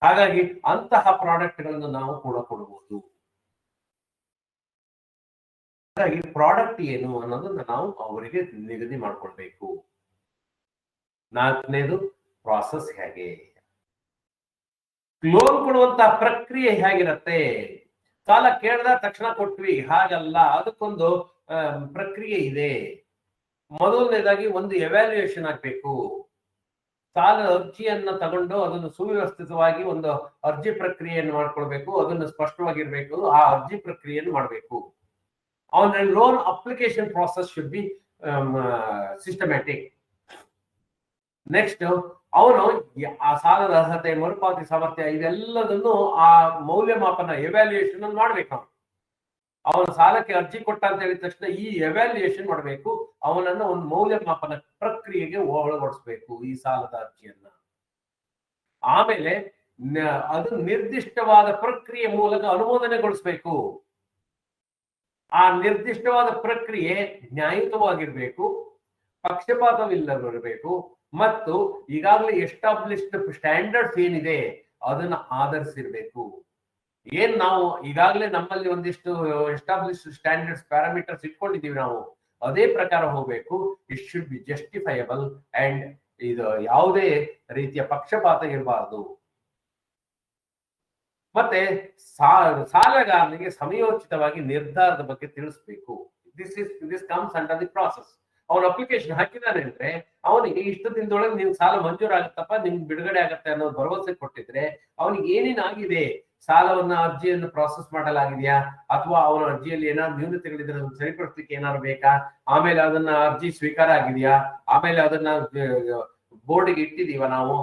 ಹಾಗಾಗಿ ಅಂತಹ ಪ್ರಾಡಕ್ಟ್ ಗಳನ್ನು ನಾವು ಕೂಡ ಕೊಡಬಹುದು. ಹಾಗಾಗಿ ಪ್ರಾಡಕ್ಟ್ ಏನು ಅನ್ನೋದನ್ನ ನಾವು ಅವರಿಗೆ ನಿಗದಿ ಮಾಡ್ಕೊಳ್ಬೇಕು. 4ನೇದು ಪ್ರಾಸೆಸ್ ಹೇಗೆ, ಲೋನ್ ಕೊಡುವಂತಹ ಪ್ರಕ್ರಿಯೆ ಹೇಗಿರತ್ತೆ. ಸಾಲ ಕೇಳಿದ ತಕ್ಷಣ ಕೊಟ್ವಿ ಹಾಗಲ್ಲ, ಅದಕ್ಕೊಂದು ಪ್ರಕ್ರಿಯೆ ಇದೆ. ಮೊದಲನೇದಾಗಿ ಒಂದು ಎವ್ಯಾಲ್ಯೂಯೇಷನ್ ಆಗ್ಬೇಕು. ಸಾಲ ಅರ್ಜಿಯನ್ನ ತಗೊಂಡು ಅದನ್ನು ಸುವ್ಯವಸ್ಥಿತವಾಗಿ ಒಂದು ಅರ್ಜಿ ಪ್ರಕ್ರಿಯೆಯನ್ನು ಮಾಡ್ಕೊಳ್ಬೇಕು. ಅದನ್ನು ಸ್ಪಷ್ಟವಾಗಿರ್ಬೇಕು. ಆ ಅರ್ಜಿ ಪ್ರಕ್ರಿಯೆಯನ್ನು ಮಾಡಬೇಕು. ಅವನ loan application process should be systematic. Next ಅವನು ಆ ಸಾಲದ ಅರ್ಹತೆ, ಮರುಪಾವತಿ ಸಾಮರ್ಥ್ಯ, ಇದೆಲ್ಲದನ್ನು ಆ ಮೌಲ್ಯಮಾಪನ ಎವ್ಯಾಲ್ಯೂಯೇಷನ್ ಅನ್ನು ಮಾಡ್ಬೇಕು. ಅವನ ಸಾಲಕ್ಕೆ ಅರ್ಜಿ ಕೊಟ್ಟ ಅಂತ ಹೇಳಿದ ತಕ್ಷಣ ಈ ಎವ್ಯಾಲ್ಯೂಯೇಷನ್ ಮಾಡಬೇಕು. ಅವನನ್ನ ಒಂದು ಮೌಲ್ಯಮಾಪನ ಪ್ರಕ್ರಿಯೆಗೆ ಒಳಗೊಳಿಸ್ಬೇಕು ಈ ಸಾಲದ ಅರ್ಜಿಯನ್ನ. ಆಮೇಲೆ ಅದು ನಿರ್ದಿಷ್ಟವಾದ ಪ್ರಕ್ರಿಯೆ ಮೂಲಕ ಅನುಮೋದನೆಗೊಳಿಸ್ಬೇಕು. ಆ ನಿರ್ದಿಷ್ಟವಾದ ಪ್ರಕ್ರಿಯೆ ನ್ಯಾಯಯುತವಾಗಿರ್ಬೇಕು, ಪಕ್ಷಪಾತವಿಲ್ಲದಿರಬೇಕು, ಮತ್ತು ಈಗಾಗಲೇ ಎಸ್ಟಾಬ್ಲಿಷ್ಡ್ ಸ್ಟ್ಯಾಂಡರ್ಡ್ಸ್ ಏನಿದೆ ಅದನ್ನ ಆಧರಿಸಿರ್ಬೇಕು. ಏನ್ ನಾವು ಈಗಾಗಲೇ ನಮ್ಮಲ್ಲಿ ಒಂದಿಷ್ಟು ಎಸ್ಟಾಬ್ಲಿಷ್ಡ್ ಸ್ಟ್ಯಾಂಡರ್ಡ್ಸ್ ಪ್ಯಾರಾಮೀಟರ್ಸ್ ಇಟ್ಕೊಂಡಿದೀವಿ, ನಾವು ಅದೇ ಪ್ರಕಾರ ಹೋಗ್ಬೇಕು. It should B justifiable and ಇದು ಯಾವುದೇ ರೀತಿಯ ಪಕ್ಷಪಾತ ಇರಬಾರದು. ಮತ್ತೆ ಸಾಲಗಾರನಿಗೆ ಸಮಯೋಚಿತವಾಗಿ ನಿರ್ಧಾರದ ಬಗ್ಗೆ ತಿಳಿಸ್ಬೇಕು. This comes under the process. ಅವನ ಅಪ್ಲಿಕೇಶನ್ ಹಾಕಿದಾನೆ ಅಂದ್ರೆ ಅವನಿಗೆ ಇಷ್ಟು ದಿನದೊಳಗೆ ನಿನ್ ಸಾಲ ಮಂಜೂರಾಗುತ್ತಪ್ಪ, ನಿಮ್ಗೆ ಬಿಡುಗಡೆ ಆಗತ್ತೆ ಅನ್ನೋ ಭರವಸೆ ಕೊಟ್ಟಿದ್ರೆ ಅವನಿಗೆ ಏನೇನಾಗಿದೆ, ಸಾಲವನ್ನ ಅರ್ಜಿಯನ್ನು ಪ್ರಾಸೆಸ್ ಮಾಡಲಾಗಿದೆಯಾ, ಅಥವಾ ಅವನ ಅರ್ಜಿಯಲ್ಲಿ ಏನಾದ್ರು ನ್ಯೂನತೆಗಳಿದ್ರೆ ಅದನ್ನು ಸರಿಪಡಿಸ್ಲಿಕ್ಕೆ ಏನಾದ್ರು ಬೇಕಾ, ಆಮೇಲೆ ಅದನ್ನ ಅರ್ಜಿ ಸ್ವೀಕಾರ ಆಗಿದೆಯಾ, ಆಮೇಲೆ ಅದನ್ನ ಬೋರ್ಡ್ಗೆ ಇಟ್ಟಿದೀವ ನಾವು,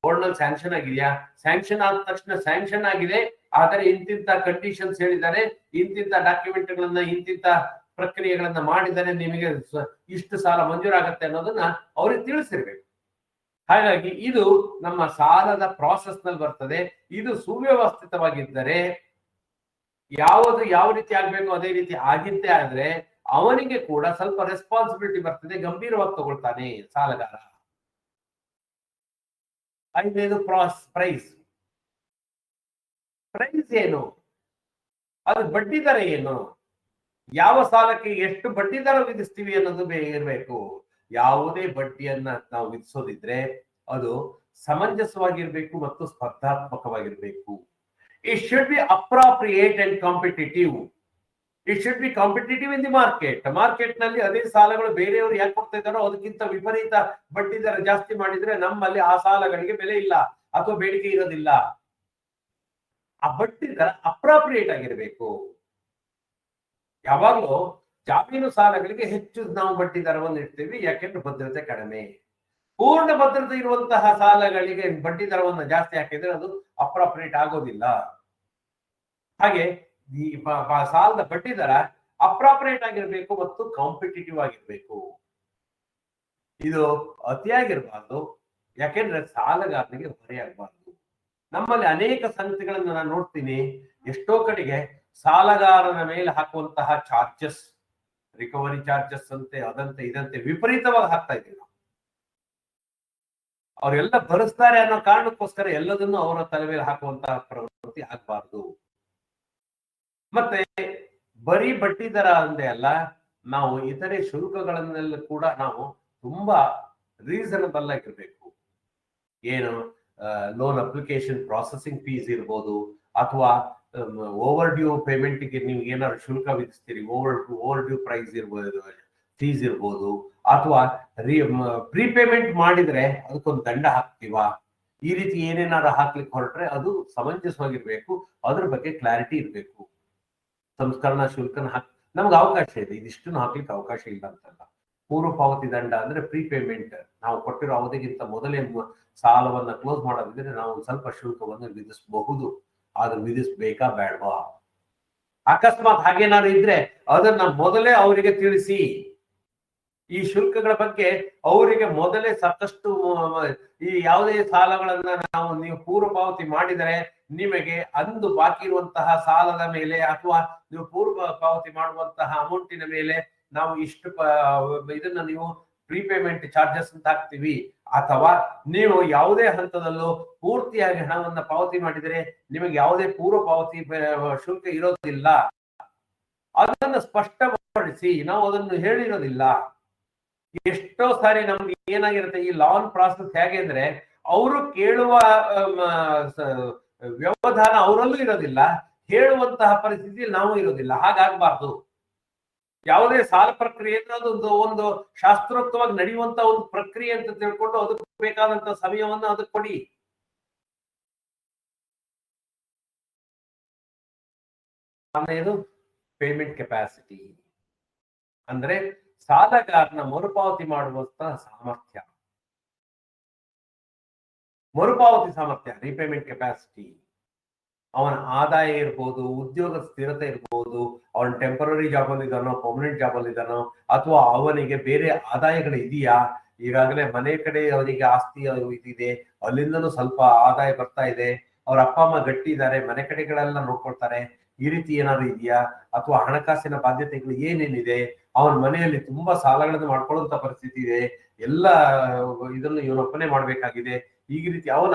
ಬೋರ್ಡ್ ನಲ್ಲಿ ಸ್ಯಾಂಕ್ಷನ್ ಆಗಿದೆಯಾ, ಸ್ಯಾಂಕ್ಷನ್ ಆದ ತಕ್ಷಣ ಸ್ಯಾಂಕ್ಷನ್ ಆಗಿದೆ ಆದರೆ ಇಂತಿಂತ ಕಂಡೀಷನ್ಸ್ ಹೇಳಿದ್ದಾರೆ, ಇಂತಿಂತ ಡಾಕ್ಯುಮೆಂಟ್ಗಳನ್ನ ಇಂತಿಂತ ಪ್ರಕ್ರಿಯೆಗಳನ್ನ ಮಾಡಿದರೆ ನಿಮಗೆ ಇಷ್ಟು ಸಾಲ ಮಂಜೂರಾಗತ್ತೆ ಅನ್ನೋದನ್ನ ಅವ್ರಿಗೆ ತಿಳಿಸಿರ್ಬೇಕು. ಹಾಗಾಗಿ ಇದು ನಮ್ಮ ಸಾಲದ ಪ್ರಾಸೆಸ್ ನಲ್ಲಿ ಬರ್ತದೆ. ಇದು ಸುವ್ಯವಸ್ಥಿತವಾಗಿದ್ದರೆ ಯಾವುದು ಯಾವ ರೀತಿ ಆಗ್ಬೇಕು ಅದೇ ರೀತಿ ಆಗಿದ್ದೇ ಆದ್ರೆ ಅವನಿಗೆ ಕೂಡ ಸ್ವಲ್ಪ ರೆಸ್ಪಾನ್ಸಿಬಿಲಿಟಿ ಬರ್ತದೆ, ಗಂಭೀರವಾಗಿ ತಗೊಳ್ತಾನೆ ಸಾಲಗಾರ. ಐದನೇದು ಪ್ರೈಸ್. ಪ್ರೈಸ್ ಏನು, ಅದು ಬಡ್ಡಿ ದರ ಏನು, ಯಾವ ಸಾಲಕ್ಕೆ ಎಷ್ಟು ಬಡ್ಡಿ ದರ ವಿಧಿಸ್ತೀವಿ ಅನ್ನೋದು ಇರಬೇಕು. ಯಾವುದೇ ಬಡ್ಡಿಯನ್ನ ನಾವು ವಿಧಿಸೋದಿದ್ರೆ ಅದು ಸಮಂಜಸವಾಗಿರ್ಬೇಕು ಮತ್ತು ಸ್ಪರ್ಧಾತ್ಮಕವಾಗಿರ್ಬೇಕು. It should be appropriate and competitive. It should be competitive in the market ನಲ್ಲಿ ಅದೇ ಸಾಲಗಳು ಬೇರೆಯವರು ಯಾಕೆ ಕೊಡ್ತಾ ಇದ್ದಾರೋ ಅದಕ್ಕಿಂತ ವಿಪರೀತ ಬಡ್ಡಿ ದರ ಜಾಸ್ತಿ ಮಾಡಿದ್ರೆ ನಮ್ಮಲ್ಲಿ ಆ ಸಾಲಗಳಿಗೆ ಬೆಲೆ ಇಲ್ಲ ಅಥವಾ ಬೇಡಿಕೆ ಇರೋದಿಲ್ಲ. ಆ ಬಡ್ಡಿ ದರ ಅಪ್ರಾಪ್ರಿಯೇಟ್ ಆಗಿರ್ಬೇಕು. ಯಾವಾಗಲೂ ಜಾಮೀನು ಸಾಲಗಳಿಗೆ ಹೆಚ್ಚು ನಾವು ಬಡ್ಡಿ ದರವನ್ನು ಇಡ್ತೀವಿ, ಯಾಕೆಂದ್ರೆ ಭದ್ರತೆ ಕಡಿಮೆ. ಪೂರ್ಣ ಭದ್ರತೆ ಇರುವಂತಹ ಸಾಲಗಳಿಗೆ ಬಡ್ಡಿ ದರವನ್ನು ಜಾಸ್ತಿ ಹಾಕಿದ್ರೆ ಅದು ಅಪ್ರಾಪ್ರಿಯೇಟ್ ಆಗೋದಿಲ್ಲ. ಹಾಗೆ ಈ ಸಾಲದ ಬಡ್ಡಿ ದರ ಅಪ್ರಾಪ್ರಿಯೇಟ್ ಆಗಿರ್ಬೇಕು ಮತ್ತು ಕಾಂಪಿಟೇಟಿವ್ ಆಗಿರ್ಬೇಕು. ಇದು ಅತಿಯಾಗಿರ್ಬಾರ್ದು, ಯಾಕೆಂದ್ರೆ ಸಾಲಗಾರನಿಗೆ ಹೊರೆಯಾಗಬಾರ್ದು. ನಮ್ಮಲ್ಲಿ ಅನೇಕ ಸಂಗತಿಗಳನ್ನು ನಾನು ನೋಡ್ತೀನಿ. ಎಷ್ಟೋ ಕಡೆಗೆ ಸಾಲಗಾರನ ಮೇಲೆ ಹಾಕುವಂತಹ ಚಾರ್ಜಸ್, ರಿಕವರಿ ಚಾರ್ಜಸ್ ಅಂತೆ ಅದಂತೆ ಇದಂತೆ ವಿಪರೀತವಾಗಿ ಹಾಕ್ತಾ ಇದ್ದೀವಿ ನಾವು. ಅವರೆಲ್ಲ ಭರಿಸ್ತಾರೆ ಅನ್ನೋ ಕಾರಣಕ್ಕೋಸ್ಕರ ಎಲ್ಲದನ್ನು ಅವರ ತಲೆ ಮೇಲೆ ಹಾಕುವಂತಹ ಪ್ರವೃತ್ತಿ ಆಗ್ಬಾರ್ದು. ಮತ್ತೆ ಬರೀ ಬಡ್ಡಿ ದರ ಅಂದೇ ಅಲ್ಲ, ನಾವು ಇತರೆ ಶುಲ್ಕಗಳನ್ನೆಲ್ಲ ಕೂಡ ನಾವು ತುಂಬಾ ರೀಸನಬಲ್ ಆಗಿರ್ಬೇಕು. ಏನು ಲೋನ್ ಅಪ್ಲಿಕೇಶನ್ ಪ್ರಾಸೆಸಿಂಗ್ ಫೀಸ್ ಇರ್ಬೋದು, ಅಥವಾ ಓವರ್ ಡ್ಯೂ ಪೇಮೆಂಟ್ಗೆ ನೀವು ಏನಾದ್ರು ಶುಲ್ಕ ವಿಧಿಸ್ತೀರಿ, ಓವರ್ ಡ್ಯೂ ಪ್ರೈಸ್ ಇರ್ಬೋದು, ಫೀಸ್ ಇರ್ಬೋದು, ಅಥವಾ ಪ್ರೀಪೇಮೆಂಟ್ ಮಾಡಿದ್ರೆ ಅದಕ್ಕೊಂದು ದಂಡ ಹಾಕ್ತೀವ, ಈ ರೀತಿ ಏನೇನಾದ್ರು ಹಾಕ್ಲಿಕ್ಕೆ ಹೊರಟ್ರೆ ಅದು ಸಮಂಜಸವಾಗಿರ್ಬೇಕು. ಅದ್ರ ಬಗ್ಗೆ ಕ್ಲಾರಿಟಿ ಇರ್ಬೇಕು. ಸಂಸ್ಕರಣಾ ಶುಲ್ಕನ ನಮ್ಗೆ ಅವಕಾಶ ಇದೆ, ಇದಿಷ್ಟನ್ನು ಹಾಕ್ಲಿಕ್ಕೆ ಅವಕಾಶ ಇಲ್ಲ ಅಂತಲ್ಲ. ಪೂರ್ವ ಪಾವತಿ ದಂಡ ಅಂದ್ರೆ ಪ್ರೀಪೇಮೆಂಟ್, ನಾವು ಕೊಟ್ಟಿರೋ ಅವಧಿಗಿಂತ ಮೊದಲೇ ಸಾಲವನ್ನ ಕ್ಲೋಸ್ ಮಾಡೋದಿದ್ರೆ ನಾವು ಒಂದು ಸ್ವಲ್ಪ ಶುಲ್ಕವನ್ನು ವಿಧಿಸಬಹುದು. ಆದ್ರೆ ವಿಧಿಸ್ಬೇಕಾ ಬೇಡವಾ? ಅಕಸ್ಮಾತ್ ಹಾಗೇನಾದ್ರು ಇದ್ರೆ ಅದನ್ನ ಮೊದಲೇ ಅವರಿಗೆ ತಿಳಿಸಿ. ಈ ಶುಲ್ಕಗಳ ಬಗ್ಗೆ ಅವರಿಗೆ ಮೊದಲೇ ಸಾಕಷ್ಟು, ಈ ಯಾವುದೇ ಸಾಲಗಳನ್ನ ನೀವು ಪೂರ್ವ ಪಾವತಿ ಮಾಡಿದರೆ ನಿಮಗೆ ಅಂದು ಬಾಕಿ ಇರುವಂತಹ ಸಾಲದ ಮೇಲೆ ಅಥವಾ ನೀವು ಪೂರ್ವ ಪಾವತಿ ಮಾಡುವಂತಹ ಅಮೌಂಟಿನ ಮೇಲೆ ನಾವು ಇಷ್ಟು ಇದನ್ನ ನೀವು ಪ್ರೀಪೇಮೆಂಟ್ ಚಾರ್ಜಸ್ ಅಂತ ಹಾಕ್ತೀವಿ, ಅಥವಾ ನೀವು ಯಾವುದೇ ಹಂತದಲ್ಲೂ ಪೂರ್ತಿಯಾಗಿ ಹಣವನ್ನ ಪಾವತಿ ಮಾಡಿದರೆ ನಿಮಗೆ ಯಾವುದೇ ಪೂರ್ವ ಪಾವತಿ ಶುಲ್ಕ ಇರೋದಿಲ್ಲ. ಅದನ್ನು ಸ್ಪಷ್ಟಪಡಿಸಿ, ನಾವು ಅದನ್ನು ಹೇಳಿರೋದಿಲ್ಲ. ಎಷ್ಟೋ ಸಾರಿ ನಮ್ಗೆ ಏನಾಗಿರುತ್ತೆ, ಈ ಲಾನ್ ಪ್ರಾಸೆಸ್ ಹೇಗೆ ಅಂದ್ರೆ ಅವರು ಕೇಳುವ ವ್ಯವಧಾನ ಅವರಲ್ಲೂ ಇರೋದಿಲ್ಲ, ಹೇಳುವಂತಹ ಪರಿಸ್ಥಿತಿಯಲ್ಲಿ ನಾವು ಇರೋದಿಲ್ಲ. ಹಾಗಾಗಬಾರ್ದು. ಯಾವುದೇ ಸಾಲ ಪ್ರಕ್ರಿಯೆ ಅಂದ್ರೆ ಒಂದು ಶಾಸ್ತ್ರೋಕ್ತವಾಗಿ ನಡೆಯುವಂತ ಒಂದು ಪ್ರಕ್ರಿಯೆ ಅಂತ ತಿಳ್ಕೊಂಡು ಅದಕ್ಕೆ ಬೇಕಾದಂತ ಸಮಯವನ್ನ ಅದಕ್ಕೆ ಕೊಡಿ. ಪೇಮೆಂಟ್ ಕೆಪಾಸಿಟಿ ಅಂದ್ರೆ ಸಾಲಗಾರನ ಮರುಪಾವತಿ ಮಾಡುವಂತಹ ಸಾಮರ್ಥ್ಯ, ಮರುಪಾವತಿ ಸಾಮರ್ಥ್ಯ, ರಿಪೇಮೆಂಟ್ ಕೆಪಾಸಿಟಿ. ಅವನ ಆದಾಯ ಇರ್ಬೋದು, ಉದ್ಯೋಗ ಸ್ಥಿರತೆ ಇರ್ಬೋದು, ಅವನ ಟೆಂಪರರಿ ಜಾಬ್ ಅಲ್ಲಿ ಇದ್ದಾನೋ ಪರ್ಮನೆಂಟ್ ಜಾಬ್ ಅಲ್ಲಿ ಇದ್ದಾನೋ, ಅಥವಾ ಅವನಿಗೆ ಬೇರೆ ಆದಾಯಗಳು ಇದೆಯಾ, ಈಗಾಗಲೇ ಮನೆ ಕಡೆ ಅವನಿಗೆ ಆಸ್ತಿ ಇದಿದೆ, ಅಲ್ಲಿಂದನೂ ಸ್ವಲ್ಪ ಆದಾಯ ಬರ್ತಾ ಇದೆ, ಅವ್ರ ಅಪ್ಪ ಅಮ್ಮ ಗಟ್ಟಿ ಇದ್ದಾರೆ, ಮನೆ ಕಡೆಗಳೆಲ್ಲ ನೋಡ್ಕೊಳ್ತಾರೆ, ಈ ರೀತಿ ಏನಾದ್ರು ಇದೆಯಾ, ಅಥವಾ ಹಣಕಾಸಿನ ಬಾಧ್ಯತೆಗಳು ಏನೇನಿದೆ, ಅವನ ಮನೆಯಲ್ಲಿ ತುಂಬಾ ಸಾಲಗಳನ್ನು ಮಾಡ್ಕೊಳ್ಳುವಂತ ಪರಿಸ್ಥಿತಿ ಇದೆ, ಎಲ್ಲ ಇದನ್ನು ಇವನೊಬ್ಬನೇ ಮಾಡ್ಬೇಕಾಗಿದೆ. ಈ ರೀತಿ ಅವನ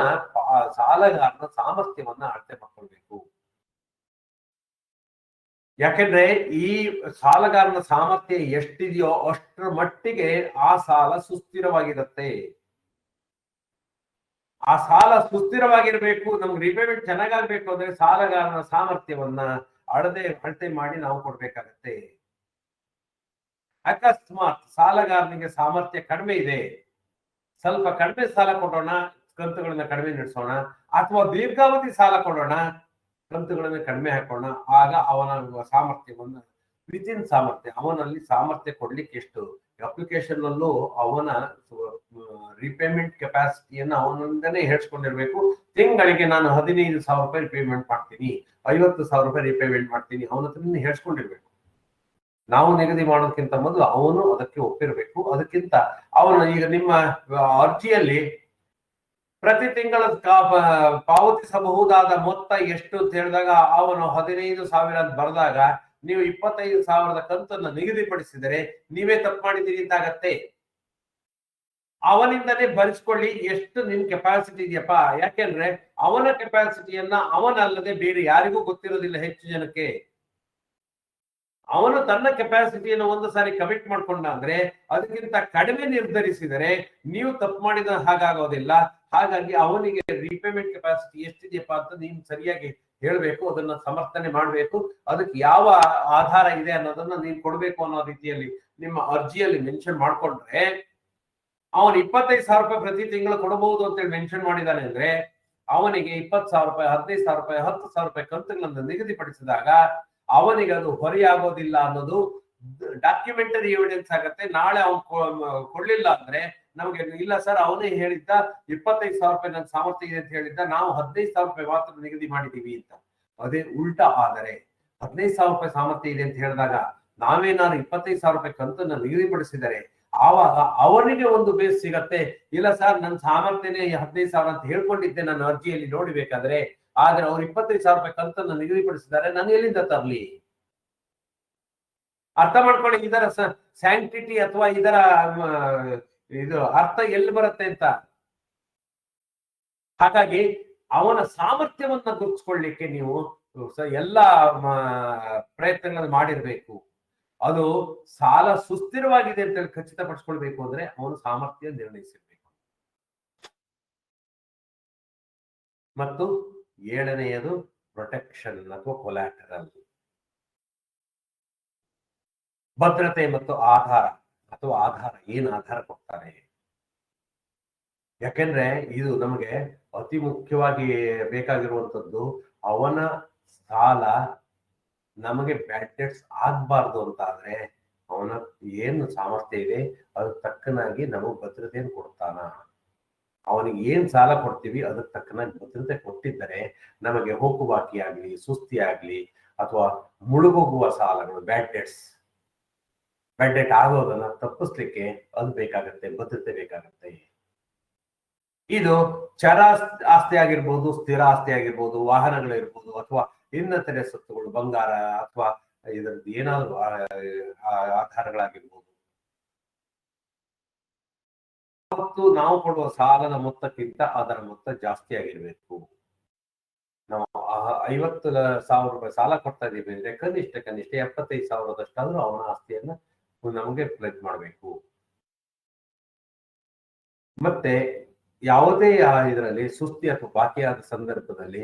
ಸಾಲಗಾರನ ಸಾಮರ್ಥ್ಯವನ್ನ ಅಳತೆ ಮಾಡ್ಕೊಳ್ಬೇಕು. ಯಾಕೆಂದ್ರೆ ಈ ಸಾಲಗಾರನ ಸಾಮರ್ಥ್ಯ ಎಷ್ಟಿದೆಯೋ ಅಷ್ಟರ ಮಟ್ಟಿಗೆ ಆ ಸಾಲ ಸುಸ್ಥಿರವಾಗಿರುತ್ತೆ. ಆ ಸಾಲ ಸುಸ್ಥಿರವಾಗಿರ್ಬೇಕು, ನಮ್ಗೆ ರಿಪೇಮೆಂಟ್ ಚೆನ್ನಾಗಾಗ್ಬೇಕು ಅಂದ್ರೆ ಸಾಲಗಾರನ ಸಾಮರ್ಥ್ಯವನ್ನ ಅಳತೆ ಮಾಡಿ ನಾವು ಕೊಡ್ಬೇಕಾಗತ್ತೆ. ಅಕಸ್ಮಾತ್ ಸಾಲಗಾರನಿಗೆ ಸಾಮರ್ಥ್ಯ ಕಡಿಮೆ ಇದೆ, ಸ್ವಲ್ಪ ಕಡಿಮೆ ಸಾಲ ಕೊಡೋಣ, ಕಂತುಗಳನ್ನ ಕಡಿಮೆ ನಡೆಸೋಣ, ಅಥವಾ ದೀರ್ಘಾವಧಿ ಸಾಲ ಕೊಡೋಣ, ಕಂತುಗಳನ್ನು ಕಡಿಮೆ ಹಾಕೋಣ. ಆಗ ಅವನ ಸಾಮರ್ಥ್ಯವನ್ನು ವಿತಿನ್ ಸಾಮರ್ಥ್ಯ, ಅವನಲ್ಲಿ ಸಾಮರ್ಥ್ಯ ಕೊಡ್ಲಿಕ್ಕೆ ಎಷ್ಟು ಅಪ್ಲಿಕೇಶನ್ ಅಲ್ಲೂ ಅವನ ರಿಪೇಮೆಂಟ್ ಕೆಪಾಸಿಟಿಯನ್ನು ಅವನಿಂದನೇ ಹೇಳ್ಸ್ಕೊಂಡಿರ್ಬೇಕು. ತಿಂಗಳಿಗೆ ನಾನು 15,000 ರೂಪಾಯಿ ರಿಪೇಮೆಂಟ್ ಮಾಡ್ತೀನಿ, 50,000 ರೂಪಾಯಿ ರಿಪೇಮೆಂಟ್ ಮಾಡ್ತೀನಿ, ಅವನ ಹತ್ರ ಹೇಳ್ಸ್ಕೊಂಡಿರ್ಬೇಕು. ನಾವು ನಿಗದಿ ಮಾಡೋದಕ್ಕಿಂತ ಮೊದಲು ಅವನು ಅದಕ್ಕೆ ಒಪ್ಪಿರ್ಬೇಕು. ಅದಕ್ಕಿಂತ ಅವನು ಈಗ ನಿಮ್ಮ ಅರ್ಜಿಯಲ್ಲಿ ಪ್ರತಿ ತಿಂಗಳ ಪಾವತಿಸಬಹುದಾದ ಮೊತ್ತ ಎಷ್ಟು ಅಂತ ಹೇಳಿದಾಗ ಅವನು 15,000 ಅಂತ ಬರೆದಾಗ ನೀವು 25,000 ಕಂತನ್ನು ನಿಗದಿಪಡಿಸಿದರೆ ನೀವೇ ತಪ್ಪು ಮಾಡಿದ್ದೀರಿ ಅಂತಾಗತ್ತೆ. ಅವನಿಂದಲೇ ಭರಿಸ್ಕೊಳ್ಳಿ ಎಷ್ಟು ನಿಮ್ ಕೆಪಾಸಿಟಿ ಇದೆಯಪ್ಪ. ಯಾಕೆಂದ್ರೆ ಅವನ ಕೆಪಾಸಿಟಿಯನ್ನ ಅವನಲ್ಲದೆ ಬೇರೆ ಯಾರಿಗೂ ಗೊತ್ತಿರೋದಿಲ್ಲ. ಹೆಚ್ಚು ಜನಕ್ಕೆ ಅವನು ತನ್ನ ಕೆಪಾಸಿಟಿಯನ್ನು ಒಂದು ಸಾರಿ ಕಮಿಟ್ ಮಾಡ್ಕೊಂಡ ಅಂದ್ರೆ ಅದಕ್ಕಿಂತ ಕಡಿಮೆ ನಿರ್ಧರಿಸಿದರೆ ನೀವು ತಪ್ಪು ಮಾಡಿದ ಹಾಗಾಗೋದಿಲ್ಲ. ಹಾಗಾಗಿ ಅವನಿಗೆ ರಿಪೇಮೆಂಟ್ ಕೆಪಾಸಿಟಿ ಎಷ್ಟಿದೆಯಪ್ಪ ಅಂತ ನೀವು ಸರಿಯಾಗಿ ಹೇಳ್ಬೇಕು, ಅದನ್ನ ಸಮರ್ಥನೆ ಮಾಡ್ಬೇಕು. ಅದಕ್ಕೆ ಯಾವ ಆಧಾರ ಇದೆ ಅನ್ನೋದನ್ನ ನೀವು ಕೊಡ್ಬೇಕು ಅನ್ನೋ ರೀತಿಯಲ್ಲಿ ನಿಮ್ಮ ಅರ್ಜಿಯಲ್ಲಿ ಮೆನ್ಷನ್ ಮಾಡ್ಕೊಂಡ್ರೆ, ಅವನು 25,000 ರೂಪಾಯಿ ಪ್ರತಿ ತಿಂಗಳು ಕೊಡಬಹುದು ಅಂತೇಳಿ ಮೆನ್ಷನ್ ಮಾಡಿದಾನೆ ಅಂದ್ರೆ ಅವನಿಗೆ 20,000 ರೂಪಾಯಿ, 15,000 ರೂಪಾಯಿ, 10,000 ರೂಪಾಯಿ ಕಂತುಗಳನ್ನು ನಿಗದಿಪಡಿಸಿದಾಗ ಅವನಿಗೆ ಅದು ಹೊರೆಯಾಗೋದಿಲ್ಲ ಅನ್ನೋದು ಡಾಕ್ಯುಮೆಂಟರಿ ಎವಿಡೆನ್ಸ್ ಆಗತ್ತೆ. ನಾಳೆ ಅವನು ಕೊಡ್ಲಿಲ್ಲ ಅಂದ್ರೆ ನಮಗೆ ಇಲ್ಲ ಸರ್ ಅವನೇ ಹೇಳಿದ್ದ 25,000 ರೂಪಾಯಿ ನನ್ನ ಸಾಮರ್ಥ್ಯ ಇದೆ ಅಂತ ಹೇಳಿದ್ದ, ನಾವು 15,000 ರೂಪಾಯಿ ಮಾತ್ರ ನಿಗದಿ ಮಾಡಿದೀವಿ ಅಂತ. ಅದೇ ಉಲ್ಟಾ ಆದರೆ 15,000 ರೂಪಾಯಿ ಸಾಮರ್ಥ್ಯ ಇದೆ ಅಂತ ಹೇಳಿದಾಗ ನಾವೇನಾದ್ರು 25,000 ರೂಪಾಯಿ ಕಂತನ್ನ ನಿಗದಿಪಡಿಸಿದರೆ ಆವಾಗ ಅವನಿಗೆ ಒಂದು ಬೇಸ್ ಸಿಗತ್ತೆ. ಇಲ್ಲ ಸರ್ ನನ್ನ ಸಾಮರ್ಥ್ಯನೇ 15,000 ಅಂತ ಹೇಳ್ಕೊಂಡಿದ್ದೆ ನನ್ನ ಅರ್ಜಿಯಲ್ಲಿ ನೋಡಬೇಕಾದ್ರೆ, ಆದ್ರೆ ಅವ್ರು 25,000 ರೂಪಾಯಿ ಕಂತನ್ನ ನಿಗದಿಪಡಿಸಿದ್ದಾರೆ, ನಾನು ಎಲ್ಲಿಂದ ತರಲಿ? ಅರ್ಥ ಮಾಡ್ಕೊಳ್ಳಿ ಇದರ ಸ್ಯಾಂಕ್ಟಿಟಿ ಅಥವಾ ಇದರ ಇದು ಅರ್ಥ ಎಲ್ಲಿ ಬರುತ್ತೆ ಅಂತ. ಹಾಗಾಗಿ ಅವನ ಸಾಮರ್ಥ್ಯವನ್ನ ಗುರುತಿಸ್ಕೊಳ್ಳಿಕ್ಕೆ ನೀವು ಎಲ್ಲಾ ಪ್ರಯತ್ನಗಳನ್ನು ಮಾಡಿರ್ಬೇಕು. ಅದು ಸಾಲ ಸುಸ್ಥಿರವಾಗಿದೆ ಅಂತ ಖಚಿತಪಡಿಸ್ಕೊಳ್ಬೇಕು ಅಂದ್ರೆ ಅವನು ಸಾಮರ್ಥ್ಯ ನಿರ್ಣಯಿಸಿರ್ಬೇಕು. ಮತ್ತು 7ನೆಯದು ಪ್ರೊಟೆಕ್ಷನ್ ಅಥವಾ ಕೊಲ್ಯಾಟರಲ್, ಭದ್ರತೆ ಮತ್ತು ಆಧಾರ ಅಥವಾ ಆಧಾರ. ಏನ್ ಆಧಾರ ಕೊಡ್ತಾರೆ? ಯಾಕೆಂದ್ರೆ ಇದು ನಮಗೆ ಅತಿ ಮುಖ್ಯವಾಗಿ ಬೇಕಾಗಿರುವಂತದ್ದು. ಅವನ ಸಾಲ ನಮಗೆ ಬ್ಯಾಡ್ ಡೆಟ್ಸ್ ಆಗ್ಬಾರ್ದು ಅಂತ ಆದ್ರೆ ಅವನ ಏನು ಸಾಮರ್ಥ್ಯ ಇದೆ ಅದಕ್ಕೆ ತಕ್ಕನಾಗಿ ನಮಗೆ ಭದ್ರತೆಯನ್ನು ಕೊಡ್ತಾನ. ಅವನಿಗೆ ಏನ್ ಸಾಲ ಕೊಡ್ತೀವಿ ಅದಕ್ಕೆ ತಕ್ಕನಾಗಿ ಭದ್ರತೆ ಕೊಟ್ಟಿದ್ದರೆ ನಮಗೆ ಹೋಗು ಬಾಕಿ ಆಗ್ಲಿ, ಸುಸ್ತಿ ಆಗ್ಲಿ ಅಥವಾ ಮುಳುಗೋಗುವ ಸಾಲಗಳು, ಬ್ಯಾಡ್ ಡೆಟ್ ಆಗೋದನ್ನ ತಪ್ಪಿಸ್ಲಿಕ್ಕೆ ಅದು ಬೇಕಾಗತ್ತೆ, ಭದ್ರತೆ ಬೇಕಾಗತ್ತೆ. ಇದು ಚರ ಆಸ್ತಿ ಆಗಿರ್ಬೋದು, ಸ್ಥಿರ ಆಸ್ತಿ ಆಗಿರ್ಬೋದು, ವಾಹನಗಳಿರ್ಬೋದು, ಅಥವಾ ಇನ್ನಿತರೆ ಸ್ವತ್ತುಗಳು, ಬಂಗಾರ ಅಥವಾ ಇದರದ್ದು ಏನಾದ್ರು ಆಧಾರಗಳಾಗಿರ್ಬೋದು. ಮತ್ತು ನಾವು ಕೊಡುವ ಸಾಲದ ಮೊತ್ತಕ್ಕಿಂತ ಅದರ ಮೊತ್ತ ಜಾಸ್ತಿ ಆಗಿರ್ಬೇಕು. ನಾವು 50,000 ರೂಪಾಯಿ ಸಾಲ ಕೊಡ್ತಾ ಇದೀವಿ ಅಂದ್ರೆ ಕನಿಷ್ಠ 75,000ದಷ್ಟಾದ್ರೂ ಅವನ ಆಸ್ತಿಯನ್ನ ನಮಗೆ ಪ್ಲೆಜ್ ಮಾಡಬೇಕು. ಮತ್ತೆ ಯಾವುದೇ ಇದರಲ್ಲಿ ಸುಸ್ತಿ ಅಥವಾ ಬಾಕಿಯಾದ ಸಂದರ್ಭದಲ್ಲಿ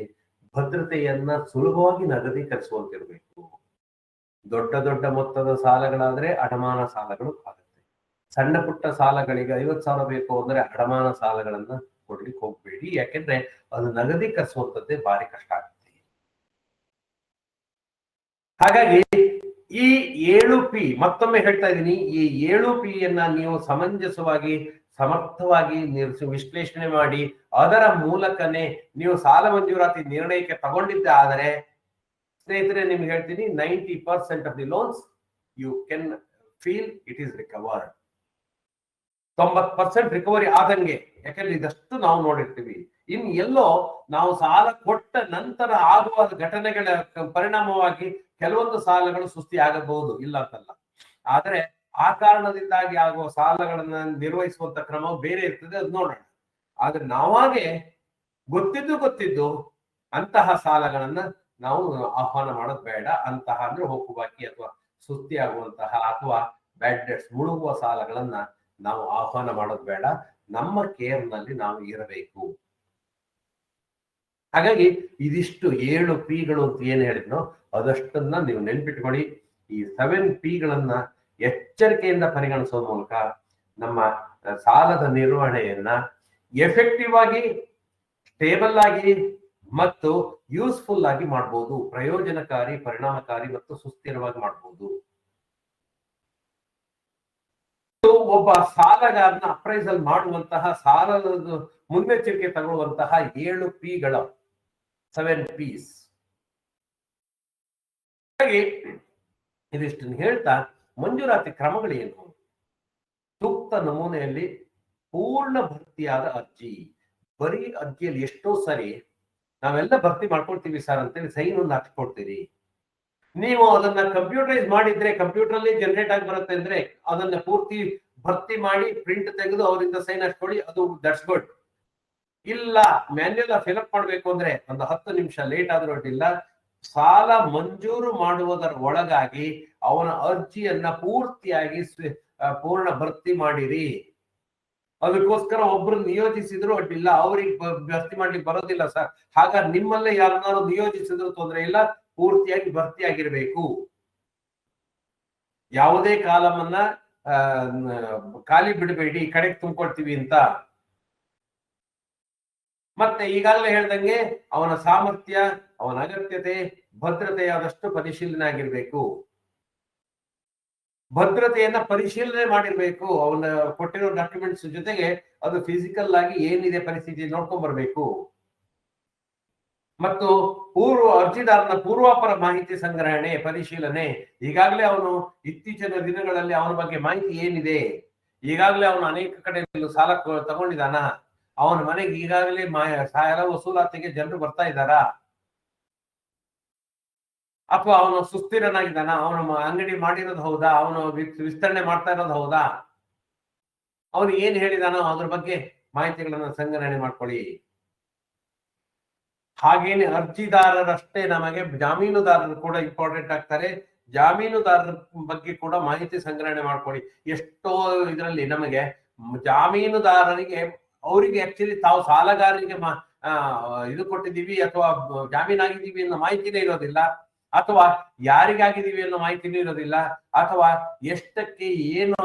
ಭದ್ರತೆಯನ್ನ ಸುಲಭವಾಗಿ ನಗದೀಕರಿಸುವಂತಿರ್ಬೇಕು. ದೊಡ್ಡ ದೊಡ್ಡ ಮೊತ್ತದ ಸಾಲಗಳಾದ್ರೆ ಅಡಮಾನ ಸಾಲಗಳು ಆಗುತ್ತೆ. ಸಣ್ಣ ಪುಟ್ಟ ಸಾಲಗಳಿಗೆ 50,000 ಬೇಕು ಅಂದ್ರೆ ಅಡಮಾನ ಸಾಲಗಳನ್ನ ಕೊಡ್ಲಿಕ್ಕೆ ಹೋಗ್ಬೇಡಿ. ಯಾಕೆಂದ್ರೆ ಅದು ನಗದೀಕರಿಸುವಂತದ್ದೇ ಭಾರಿ ಕಷ್ಟ ಆಗುತ್ತೆ. ಹಾಗಾಗಿ ಈ 7P ಮತ್ತೊಮ್ಮೆ ಹೇಳ್ತಾ ಇದ್ದೀನಿ, ಈ 7Pಯನ್ನ ನೀವು ಸಮಂಜಸವಾಗಿ ಸಮರ್ಥವಾಗಿ ವಿಶ್ಲೇಷಣೆ ಮಾಡಿ ಅದರ ಮೂಲಕನೇ ನೀವು ಸಾಲ ಮಂಜೂರಾತಿ ನಿರ್ಣಯಕ್ಕೆ ತಗೊಂಡಿದ್ದೆ ಆದರೆ ಸ್ನೇಹಿತರೆ ನಿಮ್ಗೆ ಹೇಳ್ತೀನಿ 90% of the loans you can feel it is recovered. 90% recovery ಆದಂಗೆ. ಯಾಕಂದ್ರೆ ಇದಷ್ಟು ನಾವು ನೋಡಿರ್ತೀವಿ. ಇನ್ ಎಲ್ಲೋ ನಾವು ಸಾಲ ಕೊಟ್ಟ ನಂತರ ಆಗುವ ಘಟನೆಗಳ ಪರಿಣಾಮವಾಗಿ ಕೆಲವೊಂದು ಸಾಲಗಳು ಸುಸ್ತಿ ಆಗಬಹುದು, ಇಲ್ಲ ಅಂತಲ್ಲ. ಆದ್ರೆ ಆ ಕಾರಣದಿಂದಾಗಿ ಆಗುವ ಸಾಲಗಳನ್ನ ನಿರ್ವಹಿಸುವಂತ ಕ್ರಮ ಬೇರೆ ಇರ್ತದೆ, ಅದು ನೋಡೋಣ. ಆದ್ರೆ ನಾವಾಗೆ ಗೊತ್ತಿದ್ದು ಅಂತಹ ಸಾಲಗಳನ್ನ ನಾವು ಆಹ್ವಾನ ಮಾಡೋದು ಬೇಡ. ಅಂತಹ ಅಂದ್ರೆ ಹೋಗು ಬಾಕಿ ಅಥವಾ ಸುಸ್ತಿ ಆಗುವಂತಹ ಅಥವಾ ಬ್ಯಾಡ್ ಡೆಟ್ಸ್ ಮುಳುಗುವ ಸಾಲಗಳನ್ನ ನಾವು ಆಹ್ವಾನ ಮಾಡೋದು ಬೇಡ. ನಮ್ಮ ಕೇರ್ ನಲ್ಲಿ ನಾವು ಇರಬೇಕು. ಹಾಗಾಗಿ ಇದಿಷ್ಟು 7Pಗಳು ಅಂತ ಏನ್ ಹೇಳಿದ್ನೋ ಅದಷ್ಟನ್ನ ನೀವು ನೆನ್ಪಿಟ್ಕೊಳ್ಳಿ. ಈ 7Pಗಳನ್ನ ಎಚ್ಚರಿಕೆಯಿಂದ ಪರಿಗಣಿಸೋ ಮೂಲಕ ನಮ್ಮ ಸಾಲದ ನಿರ್ವಹಣೆಯನ್ನ ಎಫೆಕ್ಟಿವ್ ಆಗಿ, ಸ್ಟೇಬಲ್ ಆಗಿ ಮತ್ತು ಯೂಸ್ಫುಲ್ ಆಗಿ ಮಾಡಬಹುದು, ಪ್ರಯೋಜನಕಾರಿ, ಪರಿಣಾಮಕಾರಿ ಮತ್ತು ಸುಸ್ಥಿರವಾಗಿ ಮಾಡಬಹುದು. ಒಬ್ಬ ಸಾಲಗಾರನ ಅಪ್ರೈಸಲ್ ಮಾಡುವಂತಹ ಸಾಲದ ಮುನ್ನೆಚ್ಚರಿಕೆ ತಗೊಳ್ಳುವಂತಹ 7 Pಗಳ 7 Ps. ಹಾಗಾಗಿ ಇದಿಷ್ಟನ್ನು ಹೇಳ್ತಾ ಮಂಜೂರಾತಿ ಕ್ರಮಗಳೇನು? ಸೂಕ್ತ ನಮೂನೆಯಲ್ಲಿ ಪೂರ್ಣ ಭರ್ತಿಯಾದ ಅರ್ಜಿ. ಬರೀ ಅರ್ಜಿಯಲ್ಲಿ ಎಷ್ಟೋ ಸರಿ ನಾವೆಲ್ಲ ಭರ್ತಿ ಮಾಡ್ಕೊಳ್ತೀವಿ ಸರ್ ಅಂತೇಳಿ ಸೈನ್ ಒಂದು ಹಾಕ್ಸ್ಕೊಡ್ತೀರಿ. ನೀವು ಅದನ್ನ ಕಂಪ್ಯೂಟರೈಸ್ ಮಾಡಿದ್ರೆ ಕಂಪ್ಯೂಟರ್ ಅಲ್ಲಿ ಜನರೇಟ್ ಆಗಿ ಬರುತ್ತೆ ಅಂದ್ರೆ ಅದನ್ನ ಪೂರ್ತಿ ಭರ್ತಿ ಮಾಡಿ ಪ್ರಿಂಟ್ ತೆಗೆದು ಅವರಿಂದ ಸೈನ್ ಹಾಕ್ಕೊಳ್ಳಿ, ಅದು ದಟ್ಸ್ ಗುಡ್. ಇಲ್ಲ ಮ್ಯಾನ್ಯುಯಲ್ ಫಿಲಪ್ ಮಾಡ್ಬೇಕು ಅಂದ್ರೆ ಒಂದು 10 ನಿಮಿಷ ಲೇಟ್ ಆದ್ರೂ ಅಡ್ಡಿಲ್ಲ, ಸಾಲ ಮಂಜೂರು ಮಾಡುವುದರ ಒಳಗಾಗಿ ಅವನ ಅರ್ಜಿಯನ್ನ ಪೂರ್ತಿಯಾಗಿ ಪೂರ್ಣ ಭರ್ತಿ ಮಾಡಿರಿ. ಅದಕ್ಕೋಸ್ಕರ ಒಬ್ರು ನಿಯೋಜಿಸಿದ್ರು ಅಡ್ಡಿಲ್ಲ, ಅವ್ರಿಗೆ ಭರ್ತಿ ಮಾಡ್ಲಿಕ್ಕೆ ಬರೋದಿಲ್ಲ ಸರ್, ಹಾಗಾದ್ರೆ ನಿಮ್ಮಲ್ಲೇ ಯಾರನ್ನಾರು ನಿಯೋಜಿಸಿದ್ರು ತೊಂದರೆ ಇಲ್ಲ, ಪೂರ್ತಿಯಾಗಿ ಭರ್ತಿ ಆಗಿರ್ಬೇಕು. ಯಾವುದೇ ಕಾಲಮನ್ನ ಖಾಲಿ ಬಿಡಬೇಡಿ, ಕಡೆಗೆ ತುಂಬಿಕೊಳ್ತೀವಿ ಅಂತ. ಮತ್ತೆ ಈಗಾಗಲೇ ಹೇಳ್ದಂಗೆ ಅವನ ಸಾಮರ್ಥ್ಯ, ಅವನ ಅಗತ್ಯತೆ, ಭದ್ರತೆಯಾದಷ್ಟು ಪರಿಶೀಲನೆ ಆಗಿರ್ಬೇಕು. ಭದ್ರತೆಯನ್ನ ಪರಿಶೀಲನೆ ಮಾಡಿರ್ಬೇಕು. ಅವನ ಕೊಟ್ಟಿರೋ ಡಾಕ್ಯುಮೆಂಟ್ಸ್ ಜೊತೆಗೆ ಅದು ಫಿಸಿಕಲ್ ಆಗಿ ಏನಿದೆ ಪರಿಸ್ಥಿತಿ ನೋಡ್ಕೊಂಡ್ ಬರ್ಬೇಕು. ಮತ್ತು ಅರ್ಜಿದಾರನ ಪೂರ್ವಾಪರ ಮಾಹಿತಿ ಸಂಗ್ರಹಣೆ, ಪರಿಶೀಲನೆ. ಈಗಾಗಲೇ ಅವನು ಇತ್ತೀಚಿನ ದಿನಗಳಲ್ಲಿ ಅವನ ಬಗ್ಗೆ ಮಾಹಿತಿ ಏನಿದೆ, ಈಗಾಗಲೇ ಅವನು ಅನೇಕ ಕಡೆ ಸಾಲ ತಗೊಂಡಿದ್ದಾನ, ಅವನ ಮನೆಗೆ ಈಗಾಗಲೇ ಸಾಲ ವಸೂಲಾತಿಗೆ ಜನರು ಬರ್ತಾ ಇದ್ದಾರಾ, ಅಥವಾ ಅವನು ಸುಸ್ಥಿರನಾಗಿದ್ದಾನ, ಅವನು ಅಂಗಡಿ ಮಾಡಿರೋದು ಹೌದಾ, ಅವನು ವಿಸ್ತರಣೆ ಮಾಡ್ತಾ ಇರೋದು ಹೌದಾ, ಅವನು ಏನ್ ಹೇಳಿದಾನೋ ಅದ್ರ ಬಗ್ಗೆ ಮಾಹಿತಿಗಳನ್ನ ಸಂಗ್ರಹಣೆ ಮಾಡ್ಕೊಳ್ಳಿ. ಹಾಗೇನೆ ಅರ್ಜಿದಾರರಷ್ಟೇ ನಮಗೆ ಜಾಮೀನುದಾರರು ಕೂಡ ಇಂಪಾರ್ಟೆಂಟ್ ಆಗ್ತಾರೆ. ಜಾಮೀನುದಾರರ ಬಗ್ಗೆ ಕೂಡ ಮಾಹಿತಿ ಸಂಗ್ರಹಣೆ ಮಾಡ್ಕೊಳ್ಳಿ. ಎಷ್ಟೋ ಇದರಲ್ಲಿ ನಮಗೆ ಜಾಮೀನುದಾರರಿಗೆ ಅವರಿಗೆ ಆಕ್ಚುಲಿ ತಾವು ಸಾಲಗಾರರಿಗೆ ಇದು ಕೊಟ್ಟಿದ್ದೀವಿ ಅಥವಾ ಜಾಮೀನಾಗಿದ್ದೀವಿ ಅನ್ನೋ ಮಾಹಿತಿನೇ ಇರೋದಿಲ್ಲ, ಅಥವಾ ಯಾರಿಗಾಗಿದ್ದೀವಿ ಅನ್ನೋ ಮಾಹಿತಿನೂ ಇರೋದಿಲ್ಲ, ಅಥವಾ ಎಷ್ಟಕ್ಕೆ ಏನು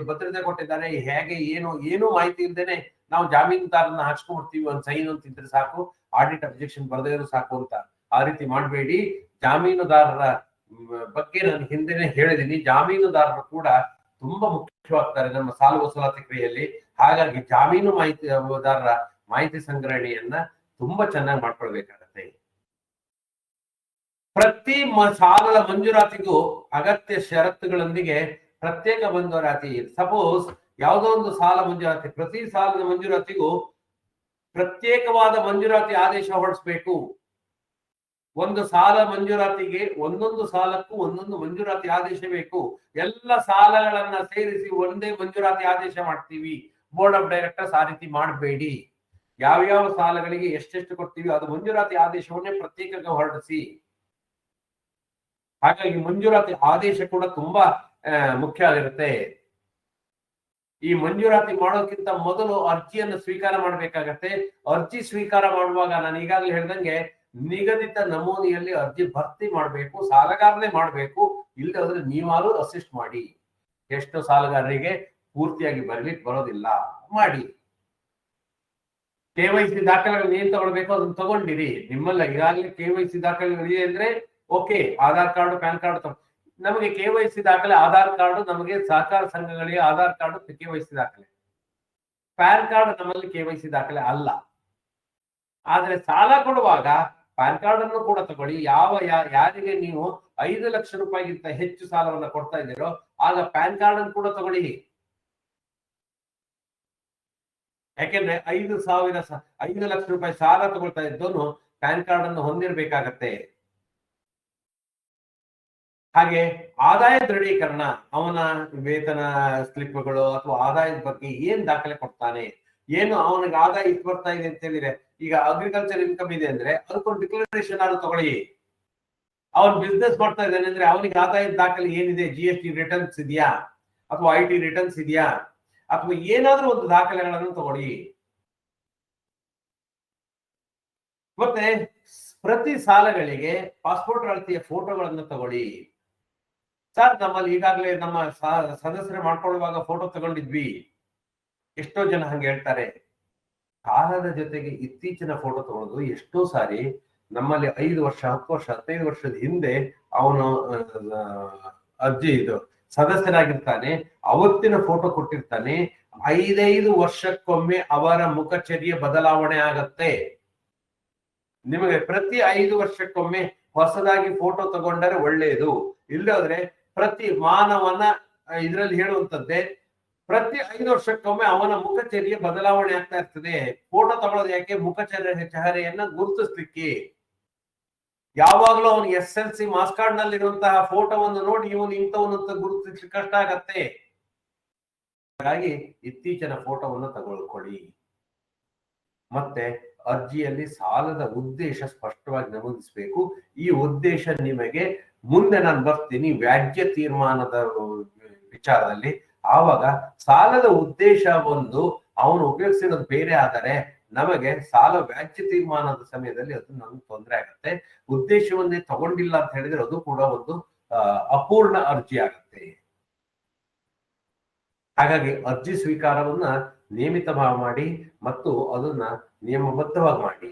ಭದ್ರತೆ ಕೊಟ್ಟಿದ್ದಾರೆ, ಹೇಗೆ ಏನು ಮಾಹಿತಿ ಇಲ್ದೇನೆ ನಾವು ಜಾಮೀನುದಾರನ್ನ ಹಾಕ್ಸ್ಕೊಂಡ್ಬಿಡ್ತೀವಿ, ಒಂದ್ ಸೈನ್ ಅಂತಿದ್ರೆ ಸಾಕು, ಆಡಿಟ್ ಅಬ್ಜೆಕ್ಷನ್ ಬರದೇ ಇರೋ ಸಾಕು ಅಂತ. ಆ ರೀತಿ ಮಾಡಬೇಡಿ. ಜಾಮೀನುದಾರರ ಬಗ್ಗೆ ನಾನು ಹಿಂದೆನೆ ಹೇಳಿದೀನಿ, ಜಾಮೀನುದಾರರು ಕೂಡ ತುಂಬಾ ಮುಖ್ಯವಾಗ್ತಾರೆ ನಮ್ಮ ಸಾಲ ವಸೂಲಾತಿ ಕ್ರಿಯೆಯಲ್ಲಿ. ಹಾಗಾಗಿ ಜಾಮೀನು ಮಾಹಿತಿದಾರರ ಮಾಹಿತಿ ಸಂಗ್ರಹಣೆಯನ್ನ ತುಂಬಾ ಚೆನ್ನಾಗಿ ಮಾಡ್ಕೊಳ್ಬೇಕಾಗತ್ತೆ. ಪ್ರತಿ ಸಾಲದ ಮಂಜೂರಾತಿಗೂ ಅಗತ್ಯ ಷರತ್ತುಗಳೊಂದಿಗೆ ಪ್ರತ್ಯೇಕ ಮಂಜೂರಾತಿ. ಸಪೋಸ್ ಯಾವುದೋ ಒಂದು ಸಾಲ ಮಂಜೂರಾತಿ, ಪ್ರತಿ ಸಾಲದ ಮಂಜೂರಾತಿಗೂ ಪ್ರತ್ಯೇಕವಾದ ಮಂಜೂರಾತಿ ಆದೇಶ ಹೊರಡಿಸಬೇಕು. ಒಂದು ಸಾಲ ಮಂಜೂರಾತಿಗೆ ಒಂದೊಂದು ಸಾಲಕ್ಕೂ ಒಂದೊಂದು ಮಂಜೂರಾತಿ ಆದೇಶ ಬೇಕು. ಎಲ್ಲ ಸಾಲಗಳನ್ನ ಸೇರಿಸಿ ಒಂದೇ ಮಂಜೂರಾತಿ ಆದೇಶ ಮಾಡ್ತೀವಿ. ಬೋರ್ಡ್ ಆಫ್ ಡೈರೆಕ್ಟರ್ಸ್ ಆ ರೀತಿ ಮಾಡಬೇಡಿ. ಯಾವ್ಯಾವ ಸಾಲಗಳಿಗೆ ಎಷ್ಟೆಷ್ಟು ಕೊಡ್ತೀವಿ ಅದು ಮಂಜೂರಾತಿ ಆದೇಶವನ್ನೇ ಪ್ರತ್ಯೇಕವಾಗಿ ಹೊರಡಿಸಿ. ಹಾಗಾಗಿ ಮಂಜೂರಾತಿ ಆದೇಶ ಕೂಡ ತುಂಬಾ ಮುಖ್ಯ ಆಗಿರುತ್ತೆ. ಈ ಮಂಜೂರಾತಿ ಮಾಡೋಕ್ಕಿಂತ ಮೊದಲು ಅರ್ಜಿಯನ್ನು ಸ್ವೀಕಾರ ಮಾಡ್ಬೇಕಾಗತ್ತೆ. ಅರ್ಜಿ ಸ್ವೀಕಾರ ಮಾಡುವಾಗ ನಾನು ಈಗಾಗಲೇ ಹೇಳ್ದಂಗೆ ನಿಗದಿತ ನಮೂನೆಯಲ್ಲಿ ಅರ್ಜಿ ಭರ್ತಿ ಮಾಡ್ಬೇಕು, ಸಾಲಗಾರನೇ ಮಾಡ್ಬೇಕು. ಇಲ್ಲದ್ರೆ ನೀವಾರು ಅಸಿಸ್ಟ್ ಮಾಡಿ. ಎಷ್ಟು ಸಾಲಗಾರರಿಗೆ ಪೂರ್ತಿಯಾಗಿ ಬರ್ಲಿಕ್ಕೆ ಬರೋದಿಲ್ಲ, ಮಾಡಿ. KYC ದಾಖಲೆಗಳನ್ನ ಏನ್ ತಗೊಳ್ಬೇಕು ಅದನ್ನ ತಗೊಂಡಿರಿ. ನಿಮ್ಮಲ್ಲ ಈಗಾಗಲೇ KYC ದಾಖಲೆಗಳು ಇದೆ ಅಂದ್ರೆ okay, Aadhaar card, PAN card ನಮಗೆ KYC ದಾಖಲೆ. ಆಧಾರ್ ಕಾರ್ಡ್ ನಮಗೆ ಸಹಕಾರ ಸಂಘಗಳಿಗೆ ಆಧಾರ್ ಕಾರ್ಡ್ KYC ದಾಖಲೆ. ಪ್ಯಾನ್ ಕಾರ್ಡ್ ನಮ್ಮಲ್ಲಿ KYC ದಾಖಲೆ ಅಲ್ಲ. ಆದ್ರೆ ಸಾಲ ಕೊಡುವಾಗ ಪ್ಯಾನ್ ಕಾರ್ಡ್ ಅನ್ನು ಕೂಡ ತಗೊಳ್ಳಿ. ಯಾರಿಗೆ ನೀವು 5 ಲಕ್ಷ ರೂಪಾಯಿಗಿಂತ ಹೆಚ್ಚು ಸಾಲವನ್ನ ಕೊಡ್ತಾ ಇದ್ದೀರೋ ಆಗ ಪ್ಯಾನ್ ಕಾರ್ಡ್ ಅನ್ನು ಕೂಡ ತಗೊಳ್ಳಿ. ಯಾಕೆಂದ್ರೆ 5 ಲಕ್ಷ ರೂಪಾಯಿ ಸಾಲ ತಗೊಳ್ತಾ ಇದ್ದವನು ಪ್ಯಾನ್ ಕಾರ್ಡ್ ಅನ್ನು ಹೊಂದಿರಬೇಕಾಗತ್ತೆ. ಹಾಗೆ ಆದಾಯ ದೃಢೀಕರಣ, ಅವನ ವೇತನ ಸ್ಲಿಪ್ಗಳು ಅಥವಾ ಆದಾಯದ ಬಗ್ಗೆ ಏನ್ ದಾಖಲೆ ಕೊಡ್ತಾನೆ, ಏನು ಅವನಿಗೆ ಆದಾಯ ಇಷ್ಟು ಬರ್ತಾ ಇದೆ ಅಂತ ಹೇಳಿದ್ರೆ, ಈಗ ಅಗ್ರಿಕಲ್ಚರ್ ಇನ್ಕಮ್ ಇದೆ ಅಂದ್ರೆ ಅದಕ್ಕೊಂದು ಡಿಕ್ಲರೇಷನ್ ಆದ್ರೂ ತಗೊಳ್ಳಿ. ಅವನ್ ಬಿಸ್ನೆಸ್ ಮಾಡ್ತಾ ಇದ್ದಾನೆ ಅಂದ್ರೆ ಅವನಿಗೆ ಆದಾಯದ ದಾಖಲೆ ಏನಿದೆ, GST ರಿಟರ್ನ್ಸ್ ಇದೆಯಾ ಅಥವಾ IT ರಿಟರ್ನ್ಸ್ ಇದೆಯಾ, ಅಥವಾ ಏನಾದ್ರೂ ಒಂದು ದಾಖಲೆಗಳನ್ನು ತಗೊಳ್ಳಿ. ಮತ್ತೆ ಪ್ರತಿ ಸಾಲಗಳಿಗೆ ಪಾಸ್ಪೋರ್ಟ್ ಅಳತೆಯ ಫೋಟೋಗಳನ್ನು ತಗೊಳ್ಳಿ. ಸರ್ ನಮ್ಮಲ್ಲಿ ಈಗಾಗಲೇ ನಮ್ಮ ಸದಸ್ಯರು ಮಾಡ್ಕೊಳ್ಳುವಾಗ ಫೋಟೋ ತಗೊಂಡಿದ್ವಿ, ಎಷ್ಟೋ ಜನ ಹಂಗೆ ಹೇಳ್ತಾರೆ. ಕಾಲದ ಜೊತೆಗೆ ಇತ್ತೀಚಿನ ಫೋಟೋ ತಗೊಳ್ಳೋದು. ಎಷ್ಟೋ ಸಾರಿ ನಮ್ಮಲ್ಲಿ 5 ವರ್ಷ 10 ವರ್ಷ 15 ವರ್ಷದ ಹಿಂದೆ ಅವನು ಅರ್ಜಿ ಇದು ಸದಸ್ಯರಾಗಿರ್ತಾನೆ, ಅವತ್ತಿನ ಫೋಟೋ ಕೊಟ್ಟಿರ್ತಾನೆ. 5 ವರ್ಷಕ್ಕೊಮ್ಮೆ ಅವರ ಮುಖಚರ್ಯೆ ಬದಲಾವಣೆ ಆಗತ್ತೆ. ನಿಮಗೆ ಪ್ರತಿ 5 ವರ್ಷಕ್ಕೊಮ್ಮೆ ಹೊಸದಾಗಿ ಫೋಟೋ ತಗೊಂಡರೆ ಒಳ್ಳೆಯದು. ಇಲ್ಲದ್ರೆ ಪ್ರತಿ ಮಾನವನ ಇದರಲ್ಲಿ ಹೇಳುವಂತದ್ದೇ ಪ್ರತಿ 5 ವರ್ಷಕ್ಕೊಮ್ಮೆ ಅವನ ಮುಖಚರ್ಯೆ ಬದಲಾವಣೆ ಆಗ್ತಾ ಇರ್ತದೆ. ಫೋಟೋ ತಗೊಳ್ಳೋದು ಯಾಕೆ? ಚಹರೆಯನ್ನ ಗುರುತಿಸ್ಲಿಕ್ಕೆ. ಯಾವಾಗ್ಲೂ ಅವನು SLC ಮಾಸ್ ಕಾರ್ಡ್ ನಲ್ಲಿ ಇರುವಂತಹ ಫೋಟೋವನ್ನು ನೋಡಿ ಇವನು ಇಂಥವನು ಅಂತ ಗುರುತಿಸ್ಲಿಕ್ಕೆ ಕಷ್ಟ ಆಗತ್ತೆ. ಹಾಗಾಗಿ ಇತ್ತೀಚಿನ ಫೋಟೋವನ್ನು ತಗೊಳ್ಕೊಳ್ಳಿ. ಮತ್ತೆ ಅರ್ಜಿಯಲ್ಲಿ ಸಾಲದ ಉದ್ದೇಶ ಸ್ಪಷ್ಟವಾಗಿ ನಮೂದಿಸಬೇಕು. ಈ ಉದ್ದೇಶ ನಿಮಗೆ ಮುಂದೆ ನಾನು ಬರ್ತೀನಿ ವ್ಯಾಜ್ಯ ತೀರ್ಮಾನದ ವಿಚಾರದಲ್ಲಿ. ಆವಾಗ ಸಾಲದ ಉದ್ದೇಶ ಒಂದು ಅವನು ಉಪಯೋಗಿಸಿರೋದು ಬೇರೆ ಆದರೆ ನಮಗೆ ಸಾಲ ವ್ಯಾಜ್ಯ ತೀರ್ಮಾನದ ಸಮಯದಲ್ಲಿ ಅದು ನಮ್ಗೆ ತೊಂದರೆ ಆಗುತ್ತೆ. ಉದ್ದೇಶವನ್ನೇ ತಗೊಂಡಿಲ್ಲ ಅಂತ ಹೇಳಿದ್ರೆ ಅದು ಕೂಡ ಒಂದು ಅಪೂರ್ಣ ಅರ್ಜಿ ಆಗುತ್ತೆ. ಹಾಗಾಗಿ ಅರ್ಜಿ ಸ್ವೀಕಾರವನ್ನ ನಿಯಮಿತ ಮಾಡಿ ಮತ್ತು ಅದನ್ನ ನಿಯಮಬದ್ಧವಾಗಿ ಮಾಡಿ.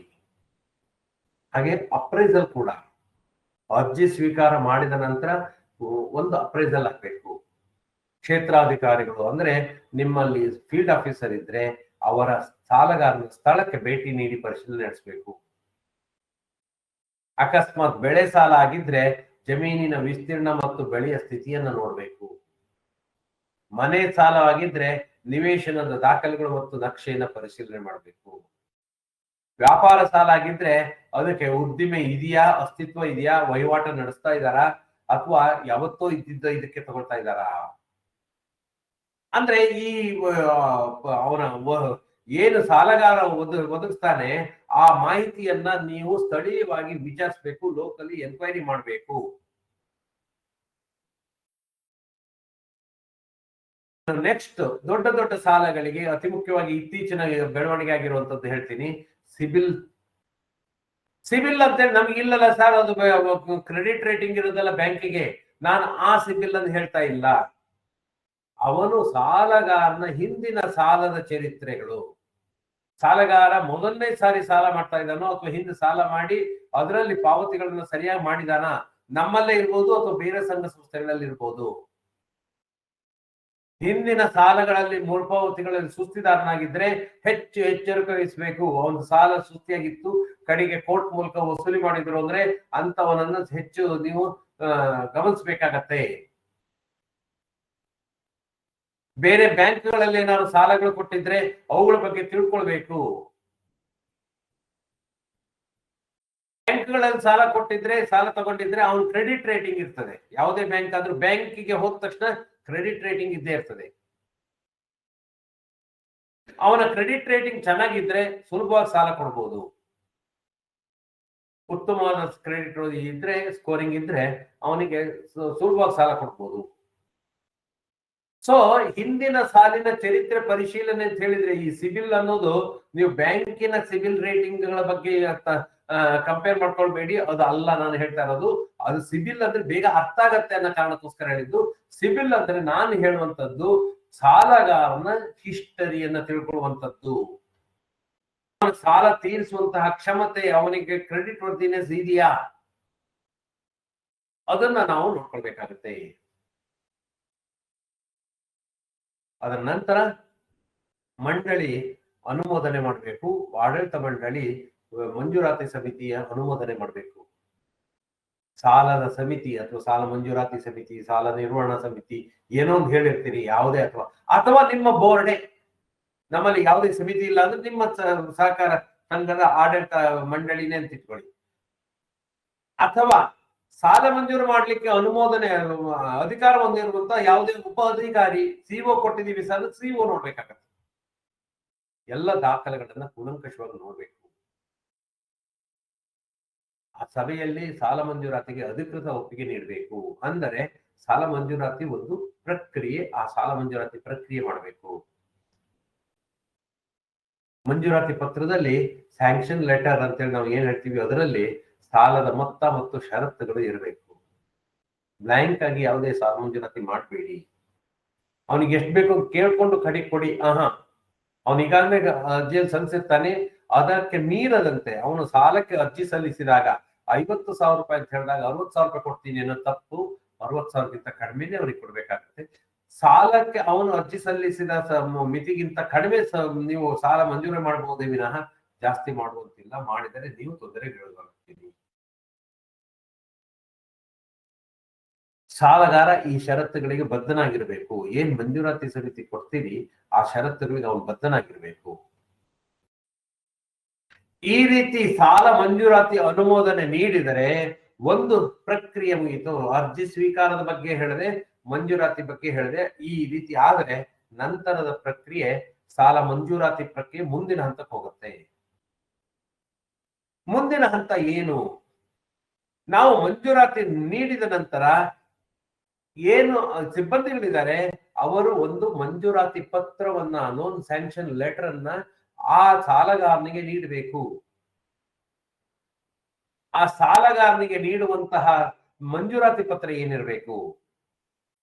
ಹಾಗೆ ಅಪ್ರೈಸಲ್ ಕೂಡ ಅರ್ಜಿ ಸ್ವೀಕಾರ ಮಾಡಿದ ನಂತರ ಒಂದು ಅಪ್ರೈಸಲ್ ಆಗ್ಬೇಕು. ಕ್ಷೇತ್ರಾಧಿಕಾರಿಗಳು ಅಂದ್ರೆ ನಿಮ್ಮಲ್ಲಿ ಫೀಲ್ಡ್ ಆಫೀಸರ್ ಇದ್ರೆ ಅವರ ಸಾಲಗಾರನ ಸ್ಥಳಕ್ಕೆ ಭೇಟಿ ನೀಡಿ ಪರಿಶೀಲನೆ ನಡೆಸಬೇಕು. ಅಕಸ್ಮಾತ್ ಬೆಳೆ ಸಾಲ ಆಗಿದ್ರೆ ಜಮೀನಿನ ವಿಸ್ತೀರ್ಣ ಮತ್ತು ಬೆಳೆಯ ಸ್ಥಿತಿಯನ್ನ ನೋಡ್ಬೇಕು. ಮನೆ ಸಾಲವಾಗಿದ್ರೆ ನಿವೇಶನದ ದಾಖಲೆಗಳು ಮತ್ತು ನಕ್ಷೆಯನ್ನ ಪರಿಶೀಲನೆ ಮಾಡಬೇಕು. ವ್ಯಾಪಾರ ಸಾಲ ಆಗಿದ್ರೆ ಅದಕ್ಕೆ ಉದ್ದಿಮೆ ಇದೆಯಾ, ಅಸ್ತಿತ್ವ ಇದೆಯಾ, ವಹಿವಾಟ ನಡೆಸ್ತಾ ಇದ್ದಾರಾ ಅಥವಾ ಯಾವತ್ತೋ ಇದ್ದಿದ್ದ ಇದಕ್ಕೆ ತಗೊಳ್ತಾ ಇದ್ದಾರಾ. ಅಂದ್ರೆ ಈ ಅವನ ಏನು ಸಾಲಗಾರ ಒದಗಿಸ್ತಾನೆ ಆ ಮಾಹಿತಿಯನ್ನ ನೀವು ಸ್ಥಳೀಯವಾಗಿ ವಿಚಾರಿಸಬೇಕು, ಲೋಕಲಿ ಎನ್ಕ್ವೈರಿ ಮಾಡಬೇಕು. ನೆಕ್ಸ್ಟ್ ದೊಡ್ಡ ದೊಡ್ಡ ಸಾಲಗಳಿಗೆ ಅತಿ ಮುಖ್ಯವಾಗಿ ಇತ್ತೀಚಿನ ಬೆಳವಣಿಗೆ ಆಗಿರುವಂತದ್ದು ಹೇಳ್ತೀನಿ. ಸಿಬಿಲ್ ಅಂತ ನಮ್ಗೆ ಇಲ್ಲಲ್ಲ ಸರ್, ಅದು ಕ್ರೆಡಿಟ್ ರೇಟಿಂಗ್ ಇರೋದಲ್ಲ ಬ್ಯಾಂಕಿಗೆ. ನಾನು ಆ ಸಿಬಿಲ್ ಅಂತ ಹೇಳ್ತಾ ಇಲ್ಲ. ಅವನು ಸಾಲಗಾರನ ಹಿಂದಿನ ಸಾಲದ ಚರಿತ್ರೆಗಳು, ಸಾಲಗಾರ ಮೊದಲನೇ ಸಾರಿ ಸಾಲ ಮಾಡ್ತಾ ಇದ್ದಾನೋ ಅಥವಾ ಹಿಂದೆ ಸಾಲ ಮಾಡಿ ಅದರಲ್ಲಿ ಪಾವತಿಗಳನ್ನ ಸರಿಯಾಗಿ ಮಾಡಿದಾನ, ನಮ್ಮಲ್ಲೇ ಇರ್ಬೋದು ಅಥವಾ ಬೇರೆ ಸಂಘ ಸಂಸ್ಥೆಗಳಲ್ಲಿ ಇರ್ಬೋದು. ಹಿಂದಿನ ಸಾಲಗಳಲ್ಲಿ ಮರುಪಾವತಿಗಳಲ್ಲಿ ಸುಸ್ತಿದಾರನಾಗಿದ್ರೆ ಹೆಚ್ಚು ಎಚ್ಚರಿಕೆ ವಹಿಸಬೇಕು. ಅವನ ಸಾಲ ಸುಸ್ತಿಯಾಗಿತ್ತು, ಕಡೆಗೆ ಕೋರ್ಟ್ ಮೂಲಕ ವಸೂಲಿ ಮಾಡಿದ್ರು ಅಂದ್ರೆ ಅಂತವನನ್ನು ಹೆಚ್ಚು ನೀವು ಗಮನಿಸಬೇಕಾಗತ್ತೆ. ಬೇರೆ ಬ್ಯಾಂಕ್ಗಳಲ್ಲಿ ಏನಾದ್ರು ಸಾಲಗಳು ಕೊಟ್ಟಿದ್ರೆ ಅವುಗಳ ಬಗ್ಗೆ ತಿಳ್ಕೊಳ್ಬೇಕು. ಬ್ಯಾಂಕ್ಗಳಲ್ಲಿ ಸಾಲ ಕೊಟ್ಟಿದ್ರೆ, ಸಾಲ ತಗೊಂಡಿದ್ರೆ ಅವನ ಕ್ರೆಡಿಟ್ ರೇಟಿಂಗ್ ಇರ್ತದೆ. ಯಾವುದೇ ಬ್ಯಾಂಕ್ ಆದ್ರೂ ಬ್ಯಾಂಕಿಗೆ ಹೋದ ತಕ್ಷಣ ಕ್ರೆಡಿಟ್ ರೇಟಿಂಗ್ ಇದ್ದೇ ಇರ್ತದೆ. ಅವನ ಕ್ರೆಡಿಟ್ ರೇಟಿಂಗ್ ಚೆನ್ನಾಗಿದ್ರೆ ಸುಲಭವಾಗಿ ಸಾಲ ಕೊಡ್ಬೋದು. ಉತ್ತಮವಾದ ಕ್ರೆಡಿಟ್ ಇದ್ರೆ, ಸ್ಕೋರಿಂಗ್ ಇದ್ರೆ ಅವನಿಗೆ ಸುಲಭವಾಗಿ ಸಾಲ ಕೊಡ್ಬೋದು. ಸೊ ಹಿಂದಿನ ಸಾಲಿನ ಚರಿತ್ರೆ ಪರಿಶೀಲನೆ ಅಂತ ಹೇಳಿದ್ರೆ ಈ ಸಿಬಿಲ್ ಅನ್ನೋದು ನೀವು ಬ್ಯಾಂಕಿನ ಸಿಬಿಲ್ ರೇಟಿಂಗ್ಗಳ ಬಗ್ಗೆ ಕಂಪೇರ್ ಮಾಡ್ಕೊಳ್ಬೇಡಿ. ಅದು ಅಲ್ಲ ನಾನು ಹೇಳ್ತಾ ಇರೋದು. ಅದು ಸಿಬಿಲ್ ಅಂದ್ರೆ ಬೇಗ ಅರ್ಥ ಆಗತ್ತೆ ಅನ್ನೋ ಕಾರಣಕ್ಕೋಸ್ಕರ ಹೇಳಿದ್ದು. ಸಿಬಿಲ್ ಅಂದ್ರೆ ನಾನು ಹೇಳುವಂತದ್ದು ಸಾಲಗಾರನ ಹಿಸ್ಟರಿಯನ್ನ ತಿಳ್ಕೊಳ್ಳುವಂತದ್ದು. ಸಾಲ ತೀರಿಸುವಂತಹ ಕ್ಷಮತೆ, ಅವನಿಗೆ ಕ್ರೆಡಿಟ್ ವರ್ದಿನೆಸ್ ಇದೆಯಾ, ಅದನ್ನ ನಾವು ನೋಡ್ಕೊಳ್ಬೇಕಾಗತ್ತೆ. ಅದರ ನಂತರ ಮಂಡಳಿ ಅನುಮೋದನೆ ಮಾಡಬೇಕು. ಆಡಳಿತ ಮಂಡಳಿ ಮಂಜೂರಾತಿ ಸಮಿತಿಯ ಅನುಮೋದನೆ ಮಾಡಬೇಕು. ಸಾಲದ ಸಮಿತಿ ಅಥವಾ ಸಾಲ ಮಂಜೂರಾತಿ ಸಮಿತಿ, ಸಾಲ ನಿರ್ವಹಣಾ ಸಮಿತಿ ಏನೋ ಒಂದು ಹೇಳಿರ್ತೀರಿ ಯಾವುದೇ, ಅಥವಾ ನಿಮ್ಮ ಬೋರ್ಡೆ. ನಮ್ಮಲ್ಲಿ ಯಾವುದೇ ಸಮಿತಿ ಇಲ್ಲ ಅಂದ್ರೆ ನಿಮ್ಮ ಸಹಕಾರ ಸಂಘದ ಆಡಳಿತ ಮಂಡಳಿನೇ ಅಂತ ಇಟ್ಕೊಳ್ಳಿ. ಅಥವಾ ಸಾಲ ಮಂಜೂರು ಮಾಡ್ಲಿಕ್ಕೆ ಅನುಮೋದನೆ ಅಧಿಕಾರ ಹೊಂದಿರುವಂತ ಯಾವುದೇ ಉಪ ಅಧಿಕಾರಿ, ಸಿಒ ಕೊಟ್ಟಿದ್ದೀವಿ ಸರ್, ಸಿಒ ನೋಡ್ಬೇಕಾಗತ್ತೆ. ಎಲ್ಲ ದಾಖಲೆಗಳನ್ನ ಕೂಲಂಕಷವಾಗಿ ನೋಡ್ಬೇಕು. ಆ ಸಭೆಯಲ್ಲಿ ಸಾಲ ಮಂಜೂರಾತಿಗೆ ಅಧಿಕೃತ ಒಪ್ಪಿಗೆ ನೀಡಬೇಕು. ಅಂದರೆ ಸಾಲ ಮಂಜೂರಾತಿ ಒಂದು ಪ್ರಕ್ರಿಯೆ, ಆ ಸಾಲ ಮಂಜೂರಾತಿ ಪ್ರಕ್ರಿಯೆ ಮಾಡಬೇಕು. ಮಂಜೂರಾತಿ ಪತ್ರದಲ್ಲಿ ಸ್ಯಾಂಕ್ಷನ್ ಲೆಟರ್ ಅಂತೇಳಿ ನಾವು ಏನ್ ಹೇಳ್ತೀವಿ ಅದರಲ್ಲಿ ಸಾಲದ ಮೊತ್ತ ಮತ್ತು ಷರತ್ತುಗಳು ಇರಬೇಕು. ಬ್ಲಾಂಕ್ ಆಗಿ ಯಾವುದೇ ಸಾಲ ಮಂಜೂರಾತಿ ಮಾಡಬೇಡಿ. ಅವನಿಗೆ ಎಷ್ಟು ಬೇಕು ಕೇಳ್ಕೊಂಡು ಕಡೆ ಕೊಡಿ. ಅವನು ಈಗಾಗಲೇ ಅರ್ಜಿಯಲ್ಲಿ ಸಲ್ಲಿಸಿರ್ತಾನೆ. ಅದಕ್ಕೆ ಮೀರದಂತೆ ಅವನು ಸಾಲಕ್ಕೆ ಅರ್ಜಿ ಸಲ್ಲಿಸಿದಾಗ 50,000 ರೂಪಾಯಿ ಅಂತ ಹೇಳಿದಾಗ 60,000 ರೂಪಾಯಿ ಕೊಡ್ತೀನಿ ಅನ್ನೋ ತಪ್ಪು. 60,000ಗಿಂತ ಕಡಿಮೆನೆ ಅವ್ರಿಗೆ ಕೊಡ್ಬೇಕಾಗುತ್ತೆ. ಸಾಲಕ್ಕೆ ಅವನು ಅರ್ಜಿ ಸಲ್ಲಿಸಿದ ಮಿತಿಗಿಂತ ಕಡಿಮೆ ನೀವು ಸಾಲ ಮಂಜೂರು ಮಾಡಬಹುದೇ ವಿನಃ ಜಾಸ್ತಿ ಮಾಡುವಂತಿಲ್ಲ. ಮಾಡಿದರೆ ನೀವು ತೊಂದರೆಗೊಳಗಾಗ್ತೀರಿ. ಸಾಲಗಾರ ಈ ಷರತ್ತುಗಳಿಗೆ ಬದ್ಧನಾಗಿರ್ಬೇಕು. ಏನ್ ಮಂಜೂರಾತಿ ಸಮಿತಿ ಕೊಡ್ತೀರಿ ಆ ಷರತ್ತುಗಳಿಗೆ ಅವನು ಬದ್ಧನಾಗಿರ್ಬೇಕು. ಈ ರೀತಿ ಸಾಲ ಮಂಜೂರಾತಿ ಅನುಮೋದನೆ ನೀಡಿದರೆ ಒಂದು ಪ್ರಕ್ರಿಯೆ ಮುಗಿತು. ಅರ್ಜಿ ಸ್ವೀಕಾರದ ಬಗ್ಗೆ ಹೇಳಿದೆ, ಮಂಜೂರಾತಿ ಬಗ್ಗೆ ಹೇಳಿದೆ. ಈ ರೀತಿ ಆದರೆ ನಂತರದ ಪ್ರಕ್ರಿಯೆ ಸಾಲ ಮಂಜೂರಾತಿ ಪ್ರಕ್ರಿಯೆ ಮುಂದಿನ ಹಂತಕ್ಕೆ ಹೋಗುತ್ತೆ. ಮುಂದಿನ ಹಂತ ಏನು? ನಾವು ಮಂಜೂರಾತಿ ನೀಡಿದ ನಂತರ ಏನು ಸಿಬ್ಬಂದಿಗಳಿದ್ದಾರೆ ಅವರು ಒಂದು ಮಂಜೂರಾತಿ ಪತ್ರವನ್ನ, ಲೋನ್ ಸ್ಯಾಂಕ್ಷನ್ ಲೆಟರ್ ಅನ್ನ ಆ ಸಾಲಗಾರನಿಗೆ ನೀಡಬೇಕು. ಆ ಸಾಲಗಾರನಿಗೆ ನೀಡುವಂತಹ ಮಂಜೂರಾತಿ ಪತ್ರ ಏನಿರಬೇಕು?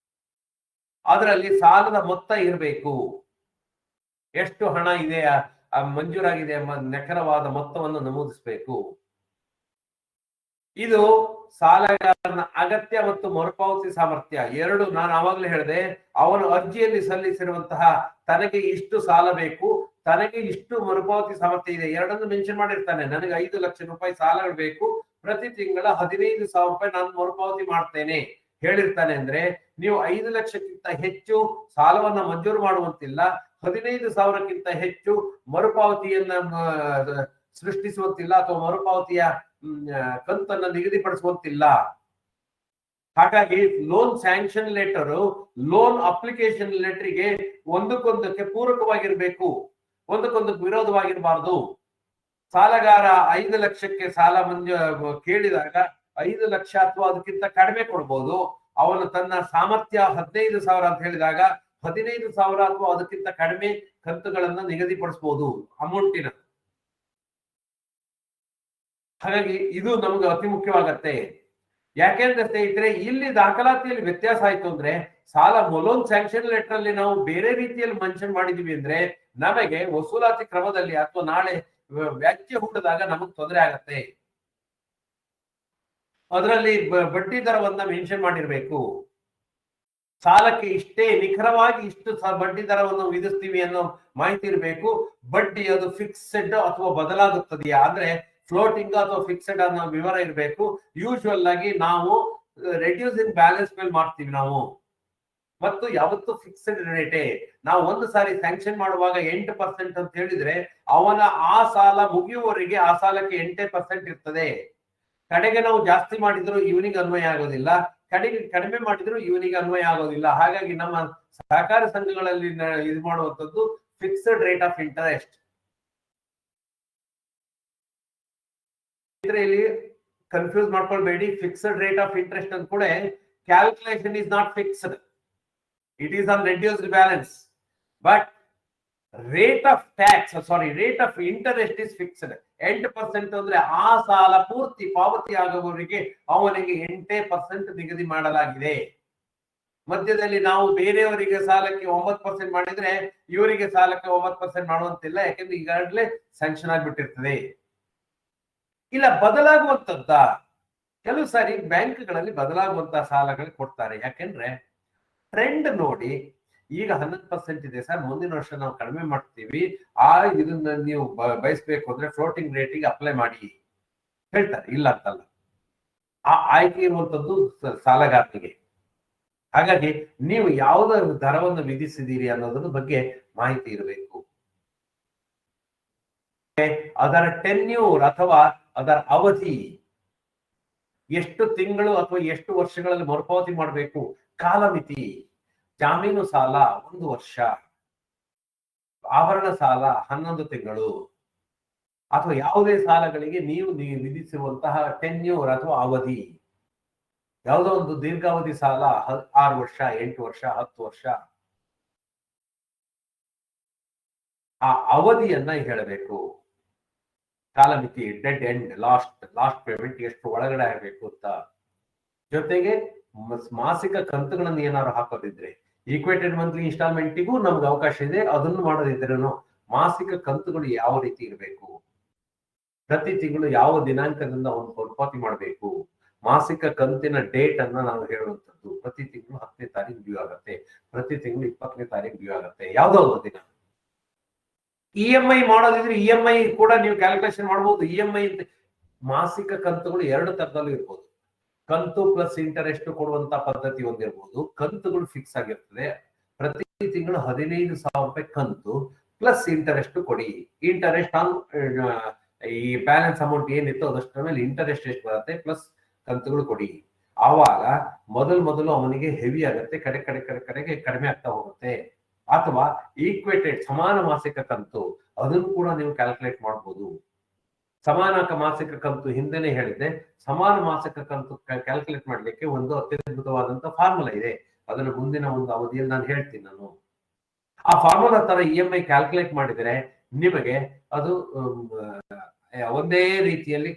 ಅದರಲ್ಲಿ ಸಾಲದ ಮೊತ್ತ ಇರಬೇಕು. ಎಷ್ಟು ಹಣ ಇದೆ ಮಂಜೂರಾಗಿದೆ ಎಂಬ ನಿಖರವಾದ ಮೊತ್ತವನ್ನು ನಮೂದಿಸಬೇಕು. ಇದು ಸಾಲಗಾರನ ಅಗತ್ಯ ಮತ್ತು ಮರುಪಾವತಿ ಸಾಮರ್ಥ್ಯ ಎರಡು. ನಾನು ಆವಾಗಲೇ ಹೇಳಿದೆ, ಅವನು ಅರ್ಜಿಯಲ್ಲಿ ಸಲ್ಲಿಸಿರುವಂತಹ ತನಗೆ ಇಷ್ಟು ಸಾಲ ಬೇಕು, ತನಗೆ ಇಷ್ಟು ಮರುಪಾವತಿ ಸಾಮರ್ಥ್ಯ ಇದೆ, ಎರಡನ್ನು ಮೆನ್ಷನ್ ಮಾಡಿರ್ತಾನೆ. ನನಗೆ 5 ಲಕ್ಷ ರೂಪಾಯಿ ಸಾಲಗಳು ಬೇಕು, ಪ್ರತಿ ತಿಂಗಳ 15,000 ರೂಪಾಯಿ ನಾನು ಮರುಪಾವತಿ ಮಾಡ್ತೇನೆ ಹೇಳಿರ್ತಾನೆ. ಅಂದ್ರೆ ನೀವು 5 ಲಕ್ಷಕ್ಕಿಂತ ಹೆಚ್ಚು ಸಾಲವನ್ನ ಮಂಜೂರು ಮಾಡುವಂತಿಲ್ಲ, 15,000ಕ್ಕಿಂತ ಹೆಚ್ಚು ಮರುಪಾವತಿಯನ್ನ ಸೃಷ್ಟಿಸುವಂತಿಲ್ಲ ಅಥವಾ ಮರುಪಾವತಿಯ ಕಂತನ್ನ ನಿಗದಿಪಡಿಸುವಂತಿಲ್ಲ. ಹಾಗಾಗಿ loan sanction letter, loan application ಲೆಟರ್ಗೆ ಒಂದಕ್ಕೊಂದಕ್ಕೆ ಪೂರಕವಾಗಿರ್ಬೇಕು, ಒಂದಕ್ಕೊಂದಕ್ಕೆ ವಿರೋಧವಾಗಿರಬಾರ್ದು. ಸಾಲಗಾರ 5 ಲಕ್ಷಕ್ಕೆ ಸಾಲ ಕೇಳಿದಾಗ 5 ಲಕ್ಷ ಅಥವಾ ಅದಕ್ಕಿಂತ ಕಡಿಮೆ ಕೊಡ್ಬೋದು. ಅವನು ತನ್ನ ಸಾಮರ್ಥ್ಯ 15,000 ಅಂತ ಹೇಳಿದಾಗ 15,000 ಅಥವಾ ಅದಕ್ಕಿಂತ ಕಡಿಮೆ ಕಂತುಗಳನ್ನ ನಿಗದಿಪಡಿಸಬಹುದು ಅಮೌಂಟಿನ. ಹಾಗಾಗಿ ಇದು ನಮ್ಗೆ ಅತಿ ಮುಖ್ಯವಾಗತ್ತೆ. ಯಾಕೆಂದ್ರೆ ಸ್ನೇಹಿತರೆ, ಇಲ್ಲಿ ದಾಖಲಾತಿಯಲ್ಲಿ ವ್ಯತ್ಯಾಸ ಆಯ್ತು ಅಂದ್ರೆ, ಸಾಲ ಲೋನ್ ಸ್ಯಾಂಕ್ಷನ್ ಲೆಟರ್ ಅಲ್ಲಿ ನಾವು ಬೇರೆ ರೀತಿಯಲ್ಲಿ ಮೆನ್ಷನ್ ಮಾಡಿದೀವಿ ಅಂದ್ರೆ ನಮಗೆ ವಸೂಲಾತಿ ಕ್ರಮದಲ್ಲಿ ಅಥವಾ ನಾಳೆ ವ್ಯಾಜ್ಯ ಹುಟ್ಟಿದಾಗ ನಮಗ್ ತೊಂದರೆ ಆಗತ್ತೆ. ಅದರಲ್ಲಿ ಬಡ್ಡಿ ದರವನ್ನ ಮೆನ್ಷನ್ ಮಾಡಿರ್ಬೇಕು. ಸಾಲಕ್ಕೆ ಇಷ್ಟೇ ನಿಖರವಾಗಿ ಇಷ್ಟು ಬಡ್ಡಿ ದರವನ್ನು ವಿಧಿಸ್ತೀವಿ ಅನ್ನೋ ಮಾಹಿತಿ ಇರಬೇಕು. ಬಡ್ಡಿ ಅದು ಫಿಕ್ಸ್ಡ್ ಅಥವಾ ಬದಲಾಗುತ್ತದೆಯಾ ಅಂದ್ರೆ ಫ್ಲೋಟಿಂಗ್ ಅಥವಾ ಫಿಕ್ಸ್ಡ್ ಅನ್ನೋ ವಿವರ ಇರಬೇಕು. ಯೂಶುವಲ್ ಆಗಿ ನಾವು ರೆಡ್ಯೂಸಿಂಗ್ ಬ್ಯಾಲೆನ್ಸ್ ಮೇಲೆ ಮಾಡ್ತೀವಿ ನಾವು, ಮತ್ತು ಯಾವತ್ತು ಫಿಕ್ಸ್ಡ್ ರೇಟೇ. ನಾವು ಒಂದು ಸಾರಿ ಸ್ಯಾಂಕ್ಷನ್ ಮಾಡುವಾಗ 8% ಅಂತ ಹೇಳಿದ್ರೆ ಅವನ ಆ ಸಾಲ ಮುಗಿಯುವವರೆಗೆ ಆ ಸಾಲಕ್ಕೆ 8% ಇರ್ತದೆ. ಕಡೆಗೆ ನಾವು ಜಾಸ್ತಿ ಮಾಡಿದ್ರು ಇವನಿಗೆ ಅನ್ವಯ ಆಗೋದಿಲ್ಲ, ಕಡಿಮೆ ಮಾಡಿದ್ರು ಇವನಿಗೆ ಅನ್ವಯ ಆಗೋದಿಲ್ಲ. ಹಾಗಾಗಿ ನಮ್ಮ ಸಹಕಾರಿ ಸಂಘಗಳಲ್ಲಿ ಇದು ಮಾಡುವಂತದ್ದು ಫಿಕ್ಸ್ಡ್ ರೇಟ್ ಆಫ್ ಇಂಟರೆಸ್ಟ್. ಇಲ್ಲಿ ಕನ್ಫ್ಯೂಸ್ ಮಾಡ್ಕೊಳ್ಬೇಡಿ. ಫಿಕ್ಸ್ಡ್ ರೇಟ್ ಆಫ್ ಇಂಟ್ರೆಸ್ಟ್ ಅಂತ ಕೂಡ calculation is not fixed, it is on reduced balance, but rate of interest is fixed. 8% ಅಂದ್ರೆ ಆ ಸಾಲ ಪೂರ್ತಿ ಪಾವತಿ ಆಗುವವರೆಗೆ ಅವನಿಗೆ 8% ನಿಗದಿ ಮಾಡಲಾಗಿದೆ. ಮಧ್ಯದಲ್ಲಿ ನಾವು ಬೇರೆಯವರಿಗೆ ಸಾಲಕ್ಕೆ 9% ಮಾಡಿದ್ರೆ ಇವರಿಗೆ ಸಾಲಕ್ಕೆ 9% ಮಾಡುವಂತಿಲ್ಲ, ಯಾಕೆಂದ್ರೆ ಈಗಾಗಲೇ ಸ್ಯಾಂಕ್ಷನ್ ಆಗ್ಬಿಟ್ಟಿರ್ತದೆ. ಇಲ್ಲ ಬದಲಾಗುವಂತದ್ದ ಕೆಲವು ಸಾರಿ ಬ್ಯಾಂಕ್ಗಳಲ್ಲಿ ಬದಲಾಗುವಂತಹ ಸಾಲಗಳು ಕೊಡ್ತಾರೆ. ಯಾಕೆಂದ್ರೆ ಟ್ರೆಂಡ್ ನೋಡಿ, ಈಗ 11% ಇದೆ ಸರ್, ಮುಂದಿನ ವರ್ಷ ನಾವು ಕಡಿಮೆ ಮಾಡ್ತೀವಿ, ಇದನ್ನ ನೀವು ಬಯಸ್ಬೇಕು ಅಂದ್ರೆ ಫ್ಲೋಟಿಂಗ್ ರೇಟಿಗೆ ಅಪ್ಲೈ ಮಾಡಿ ಹೇಳ್ತಾರೆ. ಇಲ್ಲ ಅಂತಲ್ಲ, ಆ ಆಯ್ಕೆ ಇರುವಂತದ್ದು ಸಾಲಗಾರನಿಗೆ. ಹಾಗಾಗಿ ನೀವು ಯಾವುದ ದರವನ್ನು ವಿಧಿಸಿದ್ದೀರಿ ಅನ್ನೋದ್ರ ಬಗ್ಗೆ ಮಾಹಿತಿ ಇರಬೇಕು. ಅದರ ಟೆನ್ಯೂರ್ ಅಥವಾ ಅದರ ಅವಧಿ, ಎಷ್ಟು ತಿಂಗಳು ಅಥವಾ ಎಷ್ಟು ವರ್ಷಗಳಲ್ಲಿ ಮರುಪಾವತಿ ಮಾಡಬೇಕು, ಕಾಲಮಿತಿ. ಜಾಮೀನು ಸಾಲ 1 ವರ್ಷ, ಆಭರಣ ಸಾಲ 11 ತಿಂಗಳು, ಅಥವಾ ಯಾವುದೇ ಸಾಲಗಳಿಗೆ ನೀವು ವಿಧಿಸಿರುವಂತಹ ಟೆನ್ಯೂರ್ ಅಥವಾ ಅವಧಿ. ಯಾವುದೋ ಒಂದು ದೀರ್ಘಾವಧಿ ಸಾಲ 6 ವರ್ಷ, 8 ವರ್ಷ, 10 ವರ್ಷ, ಆ ಅವಧಿಯನ್ನ ಹೇಳಬೇಕು. ಕಾಲಮಿತಿ, ಡೆಡ್ ಎಂಡ್, ಲಾಸ್ಟ್ ಪೇಮೆಂಟ್ ಎಷ್ಟು ಒಳಗಡೆ ಆಗಬೇಕು ಅಂತ. ಜೊತೆಗೆ ಮಾಸಿಕ ಕಂತುಗಳನ್ನು ಏನಾದ್ರು ಹಾಕೋದಿದ್ರೆ ಈಕ್ವೇಟೆಡ್ ಮಂತ್ಲಿ ಇನ್ಸ್ಟಾಲ್ಮೆಂಟಿಗೂ ನಮ್ಗೆ ಅವಕಾಶ ಇದೆ. ಅದನ್ನು ಮಾಡೋದಿದ್ರೂ ಮಾಸಿಕ ಕಂತುಗಳು ಯಾವ ರೀತಿ ಇರಬೇಕು, ಪ್ರತಿ ತಿಂಗಳು ಯಾವ ದಿನಾಂಕದಿಂದ ಅವನು ಉತ್ಪತ್ತಿ ಮಾಡಬೇಕು, ಮಾಸಿಕ ಕಂತಿನ ಡೇಟ್ ಅನ್ನ ನಾವು ಹೇಳುವಂಥದ್ದು. ಪ್ರತಿ ತಿಂಗಳು 10ನೇ ತಾರೀಕು ಡ್ಯೂ ಆಗುತ್ತೆ, ಪ್ರತಿ ತಿಂಗಳು 20ನೇ ತಾರೀಕು ಡ್ಯೂ ಆಗುತ್ತೆ, ಯಾವ್ದೋ ಒಂದು ದಿನ. EMI ಮಾಡೋದಿದ್ರೆ EMI ಕೂಡ ನೀವು ಕ್ಯಾಲ್ಕುಲೇಷನ್ ಮಾಡಬಹುದು. EMI ಮಾಸಿಕ ಕಂತುಗಳು 2 ತರದಲ್ಲೂ ಇರ್ಬೋದು. ಕಂತು ಪ್ಲಸ್ ಇಂಟರೆಸ್ಟ್ ಕೊಡುವಂತ ಪದ್ಧತಿ ಒಂದಿರ್ಬೋದು. ಕಂತುಗಳು ಫಿಕ್ಸ್ ಆಗಿರ್ತದೆ, ಪ್ರತಿ ತಿಂಗಳು 15,000 ರೂಪಾಯಿ ಕಂತು ಪ್ಲಸ್ ಇಂಟರೆಸ್ಟ್ ಕೊಡಿ. ಇಂಟರೆಸ್ಟ್ ಆನ್ ಈ ಬ್ಯಾಲೆನ್ಸ್ ಅಮೌಂಟ್ ಏನಿತ್ತು ಅದಷ್ಟರ ಮೇಲೆ ಇಂಟರೆಸ್ಟ್ ಎಷ್ಟು ಬರುತ್ತೆ ಪ್ಲಸ್ ಕಂತುಗಳು ಕೊಡಿ. ಆವಾಗ ಮೊದಲು ಅವನಿಗೆ ಹೆವಿ ಆಗುತ್ತೆ, ಕಡೆಗೆ ಕಡಿಮೆ ಆಗ್ತಾ ಹೋಗುತ್ತೆ. ಅಥವಾ ಈಕ್ವೇಟೆಡ್ ಸಮಾನ ಮಾಸಿಕ ಕಂತು, ಅದನ್ನು ಕೂಡ ನೀವು ಕ್ಯಾಲ್ಕುಲೇಟ್ ಮಾಡಬಹುದು. ಸಮಾನ ಮಾಸಿಕ ಕಂತು ಹಿಂದೆನೆ ಹೇಳಿದ್ದೆ. ಸಮಾನ ಮಾಸಿಕ ಕಂತು ಕ್ಯಾಲ್ಕುಲೇಟ್ ಮಾಡ್ಲಿಕ್ಕೆ ಒಂದು ಅತ್ಯದ್ಭುತವಾದಂತ ಫಾರ್ಮುಲಾ ಇದೆ. ಅದನ್ನು ಮುಂದಿನ ಒಂದು ಅವಧಿಯಲ್ಲಿ ನಾನು ಹೇಳ್ತೀನಿ. ನಾನು ಆ ಫಾರ್ಮುಲಾ ತರ EMI ಕ್ಯಾಲ್ಕುಲೇಟ್ ಮಾಡಿದರೆ ನಿಮಗೆ ಅದು ಒಂದೇ ರೀತಿಯಲ್ಲಿ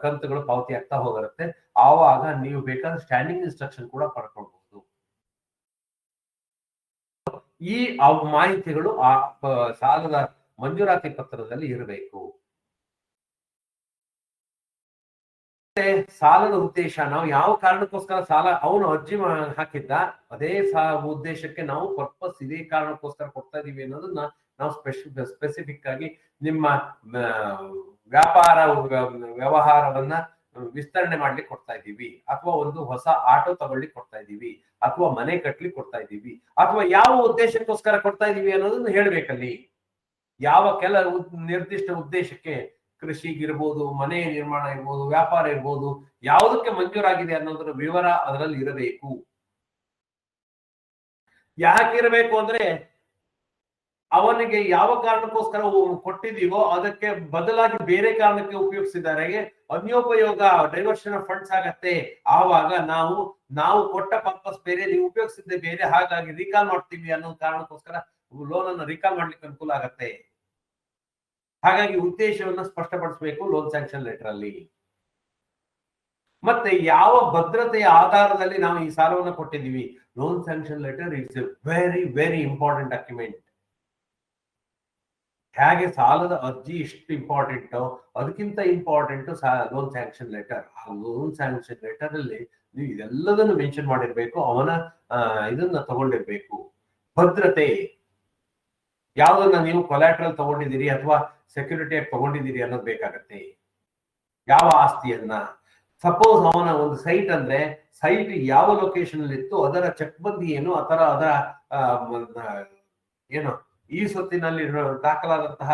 ಕಂತುಗಳು ಪಾವತಿ ಆಗ್ತಾ ಹೋಗಿರುತ್ತೆ. ಆವಾಗ ನೀವು ಬೇಕಾದ ಸ್ಟ್ಯಾಂಡಿಂಗ್ ಇನ್ಸ್ಟ್ರಕ್ಷನ್ ಕೂಡ ಪಡ್ಕೊಳ್ಬಹುದು. ಈ ಮಾಹಿತಿಗಳು ಆ ಸಾಲದ ಮಂಜೂರಾತಿ ಪತ್ರದಲ್ಲಿ ಇರಬೇಕು. ಸಾಲದ ಉದ್ದೇಶ, ನಾವು ಯಾವ ಕಾರಣಕ್ಕೋಸ್ಕರ ಸಾಲ ಅವನು ಅರ್ಜಿ ಹಾಕಿದ್ದ ಅದೇ ಉದ್ದೇಶಕ್ಕೆ ನಾವು ಪರ್ಪಸ್ ಇದೇ ಕಾರಣಕ್ಕೋಸ್ಕರ ಕೊಡ್ತಾ ಇದೀವಿ ಅನ್ನೋದನ್ನ ನಾವು ಸ್ಪೆಸಿಫಿಕ್ ಆಗಿ ನಿಮ್ಮ ವ್ಯವಹಾರವನ್ನ ವಿಸ್ತರಣೆ ಮಾಡ್ಲಿಕ್ಕೆ ಕೊಡ್ತಾ ಇದ್ದೀವಿ, ಅಥವಾ ಒಂದು ಹೊಸ ಆಟೋ ತಗೊಳ್ಳಿಕ್ ಕೊಡ್ತಾ ಇದೀವಿ, ಅಥವಾ ಮನೆ ಕಟ್ಲಿಕ್ಕೆ ಕೊಡ್ತಾ ಇದೀವಿ, ಅಥವಾ ಯಾವ ಉದ್ದೇಶಕ್ಕೋಸ್ಕರ ಕೊಡ್ತಾ ಇದೀವಿ ಅನ್ನೋದನ್ನ ಹೇಳ್ಬೇಕಲ್ಲಿ. ಯಾವ ನಿರ್ದಿಷ್ಟ ಉದ್ದೇಶಕ್ಕೆ, ಕೃಷಿಗಿರ್ಬೋದು, ಮನೆ ನಿರ್ಮಾಣ ಇರ್ಬೋದು, ವ್ಯಾಪಾರ ಇರ್ಬೋದು, ಯಾವುದಕ್ಕೆ ಮಂಜೂರಾಗಿದೆ ಅನ್ನೋದ್ರ ವಿವರ ಅದರಲ್ಲಿ ಇರಬೇಕು. ಯಾಕಿರಬೇಕು ಅಂದ್ರೆ ಅವನಿಗೆ ಯಾವ ಕಾರಣಕ್ಕೋಸ್ಕರ ಕೊಟ್ಟಿದೀವೋ ಅದಕ್ಕೆ ಬದಲಾಗಿ ಬೇರೆ ಕಾರಣಕ್ಕೆ ಉಪಯೋಗಿಸಿದ್ದಾರೆ, ಅನ್ಯೋಪಯೋಗ ಡೈವರ್ಷನ್ ಆಫ್ ಫಂಡ್ಸ್ ಆಗತ್ತೆ. ಆವಾಗ ನಾವು ಕೊಟ್ಟ ಪರ್ಪಸ್ ಬೇರೆ, ನೀವು ಉಪಯೋಗಿಸಿದ್ದೆ ಬೇರೆ, ಹಾಗಾಗಿ ರೀಕಾಲ್ ಮಾಡ್ತೀವಿ ಅನ್ನೋ ಕಾರಣಕ್ಕೋಸ್ಕರ ಲೋನ್ ಅನ್ನು ರೀಕಾಲ್ ಮಾಡ್ಲಿಕ್ಕೆ ಅನುಕೂಲ ಆಗತ್ತೆ. ಹಾಗಾಗಿ ಉದ್ದೇಶವನ್ನ ಸ್ಪಷ್ಟಪಡಿಸಬೇಕು ಲೋನ್ ಸ್ಯಾಂಕ್ಷನ್ ಲೆಟರ್ ಅಲ್ಲಿ. ಮತ್ತೆ ಯಾವ ಭದ್ರತೆಯ ಆಧಾರದಲ್ಲಿ ನಾವು ಈ ಸಾಲವನ್ನು ಕೊಟ್ಟಿದ್ದೀವಿ, loan sanction letter it's A very very important document. ಹೇಗೆ ಸಾಲದ ಅರ್ಜಿ ಇಷ್ಟು ಇಂಪಾರ್ಟೆಂಟ್, ಅದಕ್ಕಿಂತ ಇಂಪಾರ್ಟೆಂಟ್ ಲೋನ್ ಸ್ಯಾಂಕ್ಷನ್ ಲೆಟರ್. ಆ ಲೋನ್ ಸ್ಯಾಂಕ್ಷನ್ ಲೆಟರ್ ಅಲ್ಲಿ ನೀವು ಇದೆಲ್ಲದನ್ನು ಮೆನ್ಷನ್ ಮಾಡಿರ್ಬೇಕು, ಅವನ ಇದನ್ನ ತಗೊಂಡಿರ್ಬೇಕು. ಭದ್ರತೆ, ಯಾವ್ದನ್ನ ನೀವು ಕೊಲ್ಯಾಟ್ರಲ್ ತಗೊಂಡಿದ್ದೀರಿ ಅಥವಾ ಸೆಕ್ಯೂರಿಟಿ ಆಗಿ ತಗೊಂಡಿದ್ದೀರಿ ಅನ್ನೋದು ಬೇಕಾಗತ್ತೆ. ಯಾವ ಆಸ್ತಿಯನ್ನ, ಸಪೋಸ್ ಅವನ ಒಂದು ಸೈಟ್ ಅಂದ್ರೆ ಸೈಟ್ ಯಾವ ಲೊಕೇಶನ್ ಅಲ್ಲಿ ಇತ್ತು, ಅದರ ಚೆಕ್ಬಂದಿ ಏನು, ಅದರ ಏನು ಈ ಸೊತ್ತಿನಲ್ಲಿ ದಾಖಲಾದಂತಹ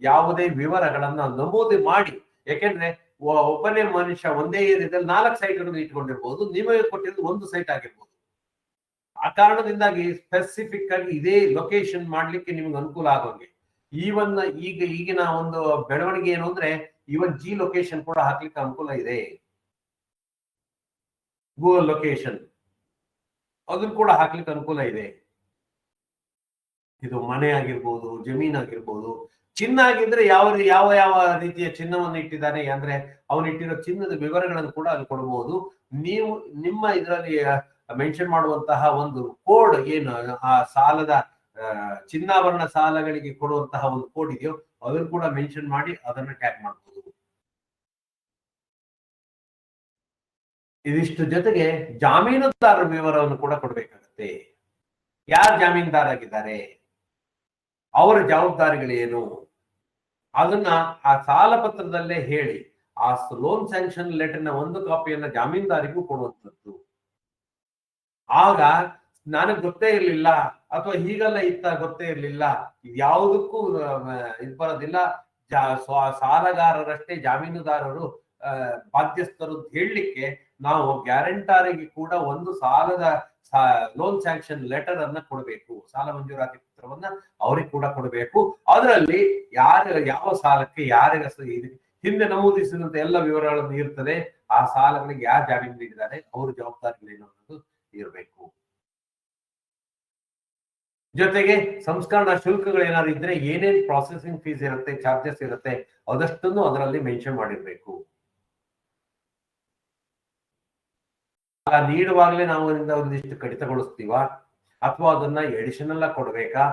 ಯಾವುದೇ ವಿವರಗಳನ್ನ ನಮೂದು ಮಾಡಿ. ಯಾಕೆಂದ್ರೆ ಒಬ್ಬನೇ ಮನುಷ್ಯ ಒಂದೇ ಏರಿಯಾದಲ್ಲಿ 4 ಸೈಟ್ಗಳನ್ನು ಇಟ್ಕೊಂಡಿರ್ಬೋದು, ನಿಮಗೆ ಕೊಟ್ಟಿರೋದು ಒಂದು ಸೈಟ್ ಆಗಿರ್ಬೋದು. ಆ ಕಾರಣದಿಂದಾಗಿ ಸ್ಪೆಸಿಫಿಕ್ ಆಗಿ ಇದೇ ಲೊಕೇಶನ್ ಮಾಡ್ಲಿಕ್ಕೆ ನಿಮ್ಗೆ ಅನುಕೂಲ ಆಗೋಂಗೆ. ಈಗಿನ ಒಂದು ಬೆಳವಣಿಗೆ ಏನು ಅಂದ್ರೆ ಇವನ್ ಜಿ ಲೊಕೇಶನ್ ಕೂಡ ಹಾಕ್ಲಿಕ್ಕೆ ಅನುಕೂಲ ಇದೆ. ಗೂಗಲ್ ಲೊಕೇಶನ್ ಅದನ್ನು ಕೂಡ ಹಾಕ್ಲಿಕ್ಕೆ ಅನುಕೂಲ ಇದೆ. ಇದು ಮನೆ ಆಗಿರ್ಬೋದು, ಜಮೀನ್ ಆಗಿರ್ಬೋದು, ಚಿನ್ನ ಆಗಿದ್ರೆ ಯಾವ ಯಾವ ರೀತಿಯ ಚಿನ್ನವನ್ನು ಇಟ್ಟಿದ್ದಾನೆ ಅಂದ್ರೆ ಅವನಿಟ್ಟಿರೋ ಚಿನ್ನದ ವಿವರಗಳನ್ನು ಕೂಡ ಅಲ್ಲಿ ಕೊಡಬಹುದು. ನೀವು ನಿಮ್ಮ ಇದರಲ್ಲಿ ಮೆನ್ಷನ್ ಮಾಡುವಂತಹ ಒಂದು ಕೋಡ್ ಏನು, ಆ ಸಾಲದ ಚಿನ್ನಾಭರಣ ಸಾಲಗಳಿಗೆ ಕೊಡುವಂತಹ ಒಂದು ಕೋಡ್ ಇದೆಯೋ ಅದನ್ನು ಕೂಡ ಮೆನ್ಷನ್ ಮಾಡಿ ಅದನ್ನ ಟ್ಯಾಗ್ ಮಾಡಬಹುದು. ಇದಿಷ್ಟು ಜೊತೆಗೆ ಜಾಮೀನುದಾರರ ವಿವರವನ್ನು ಕೂಡ ಕೊಡ್ಬೇಕಾಗತ್ತೆ. ಯಾರು ಜಾಮೀನುದಾರಾಗಿದ್ದಾರೆ, ಅವರ ಜವಾಬ್ದಾರಿಗಳೇನು, ಅದನ್ನ ಆ ಸಾಲ ಪತ್ರದಲ್ಲೇ ಹೇಳಿ ಆ ಲೋನ್ ಸ್ಯಾಂಕ್ಷನ್ ಲೆಟರ್ನ ಒಂದು ಕಾಪಿಯನ್ನ ಜಾಮೀನ್ದಾರಿಗೂ ಕೊಡುವಂಥದ್ದು. ಆಗ ನನಗೆ ಗೊತ್ತೇ ಇರ್ಲಿಲ್ಲ ಅಥವಾ ಹೀಗೆಲ್ಲ ಇತ್ತ ಗೊತ್ತೇ ಇರ್ಲಿಲ್ಲ, ಯಾವುದಕ್ಕೂ ಇದು ಬರೋದಿಲ್ಲ, ಸಾಲಗಾರರಷ್ಟೇ ಜಾಮೀನುದಾರರು ಬಾಧ್ಯಸ್ಥರು ಅಂತ ಹೇಳಲಿಕ್ಕೆ ನಾವು ಗ್ಯಾರಂಟಾರಿಗೆ ಕೂಡ ಒಂದು ಸಾಲದ ಲೋನ್ ಸ್ಯಾಂಕ್ಷನ್ ಲೆಟರ್ ಅನ್ನ ಕೊಡಬೇಕು, ಸಾಲ ಮಂಜೂರಾತಿ ಪತ್ರವನ್ನ ಅವ್ರಿಗೆ ಕೂಡ ಕೊಡಬೇಕು. ಅದರಲ್ಲಿ ಯಾವ ಸಾಲಕ್ಕೆ ಹಿಂದೆ ನಮೂದಿಸಿದಂತೆ ಎಲ್ಲ ವಿವರಗಳನ್ನು ಇರ್ತದೆ. ಆ ಸಾಲಗಳಿಗೆ ಯಾರು ಜಾಮೀನು ನೀಡಿದ್ದಾರೆ, ಅವ್ರ ಜವಾಬ್ದಾರಿಗಳೇನು ಅನ್ನೋದು ಇರಬೇಕು. ಜೊತೆಗೆ ಸಂಸ್ಕರಣಾ ಶುಲ್ಕಗಳು ಏನಾದ್ರು ಇದ್ರೆ ಏನೇನ್ ಪ್ರಾಸೆಸಿಂಗ್ ಫೀಸ್ ಇರುತ್ತೆ, ಚಾರ್ಜಸ್ ಇರುತ್ತೆ, ಅದಷ್ಟನ್ನು ಅದರಲ್ಲಿ ಮೆನ್ಷನ್ ಮಾಡಿರ್ಬೇಕು. ನೀಡುವಾಗಲೇ ನಾವು ಅದರಿಂದ ಒಂದಿಷ್ಟು ಕಡಿತಗೊಳಿಸ್ತೀವ ಅಥವಾ ಅದನ್ನ ಎಡಿಷನಲ್ ಆಗಿ ಕೊಡ್ಬೇಕಾ,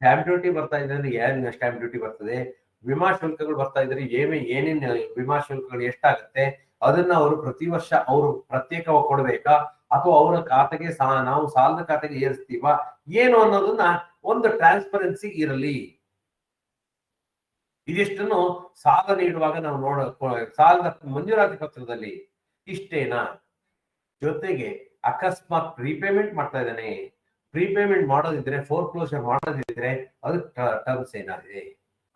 ಸ್ಟಾಂಪ್ ಡ್ಯೂಟಿ ಬರ್ತಾ ಇದೆ ಅಂದ್ರೆ ಏನ್ ಸ್ಟಾಂಪ್ ಡ್ಯೂಟಿ ಬರ್ತದೆ, ವಿಮಾ ಶುಲ್ಕಗಳು ಬರ್ತಾ ಇದ್ರೆ ಏನೇನ್ ವಿಮಾ ಶುಲ್ಕಗಳು ಎಷ್ಟಾಗುತ್ತೆ ಅದನ್ನ ಅವರು ಪ್ರತಿ ವರ್ಷ ಅವರು ಪ್ರತ್ಯೇಕವಾಗಿ ಕೊಡ್ಬೇಕಾ ಅಥವಾ ಅವರ ಖಾತೆಗೆ ನಾವು ಸಾಲದ ಖಾತೆಗೆ ಏರಿಸ್ತೀವ ಏನು ಅನ್ನೋದನ್ನ ಒಂದು ಟ್ರಾನ್ಸ್ಪರೆನ್ಸಿ ಇರಲಿ. ಇದಿಷ್ಟನ್ನು ಸಾಲ ನೀಡುವಾಗ ನಾವು ಸಾಲದ ಮಂಜೂರಾತಿ ಪತ್ರದಲ್ಲಿ ಇಷ್ಟೇನಾ? ಜೊತೆಗೆ ಅಕಸ್ಮಾತ್ ಪ್ರೀಪೇಮೆಂಟ್ ಮಾಡ್ತಾ ಇದ್ದಾನೆ, ಪ್ರೀಪೇಮೆಂಟ್ ಮಾಡೋದಿದ್ರೆ ಫೋರ್ಕ್ಲೋಸರ್ ಮಾಡೋದಿದ್ರೆ ಅದಕ್ಕೆ ಟರ್ಮ್ಸ್ ಏನಾಗಿದೆ,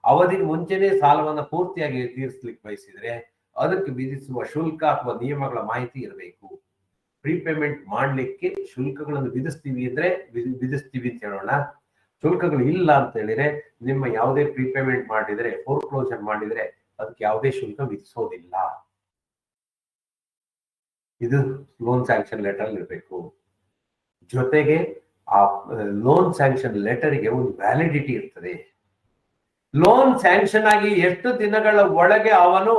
ಅವಧಿಗೆ ಮುಂಚೆನೆ ಸಾಲವನ್ನ ಪೂರ್ತಿಯಾಗಿ ತೀರಿಸ್ಲಿಕ್ಕೆ ಬಯಸಿದ್ರೆ ಅದಕ್ಕೆ ವಿಧಿಸುವ ಶುಲ್ಕ ಅಥವಾ ನಿಯಮಗಳ ಮಾಹಿತಿ ಇರಬೇಕು. ಪ್ರೀಪೇಮೆಂಟ್ ಮಾಡ್ಲಿಕ್ಕೆ ಶುಲ್ಕಗಳನ್ನು ವಿಧಿಸ್ತೀವಿ ಅಂದ್ರೆ ವಿಧಿಸ್ತೀವಿ ಅಂತ ಹೇಳೋಣ. ಶುಲ್ಕಗಳು ಇಲ್ಲ ಅಂತ ಹೇಳಿದ್ರೆ ನಿಮ್ಮ ಯಾವುದೇ ಪ್ರೀಪೇಮೆಂಟ್ ಮಾಡಿದ್ರೆ ಫೋರ್ಕ್ಲೋಸರ್ ಮಾಡಿದ್ರೆ ಅದಕ್ಕೆ ಯಾವುದೇ ಶುಲ್ಕ ವಿಧಿಸೋದಿಲ್ಲ. ಇದು ಲೋನ್ ಸ್ಯಾಂಕ್ಷನ್ ಲೆಟರ್ ಇರಬೇಕು. ಜೊತೆಗೆ ಆ ಲೋನ್ ಸ್ಯಾಂಕ್ಷನ್ ಲೆಟರ್ಗೆ ಒಂದು ವ್ಯಾಲಿಡಿಟಿ ಇರ್ತದೆ. ಲೋನ್ ಸ್ಯಾಂಕ್ಷನ್ ಆಗಿ ಎಷ್ಟು ದಿನಗಳ ಒಳಗೆ ಅವನು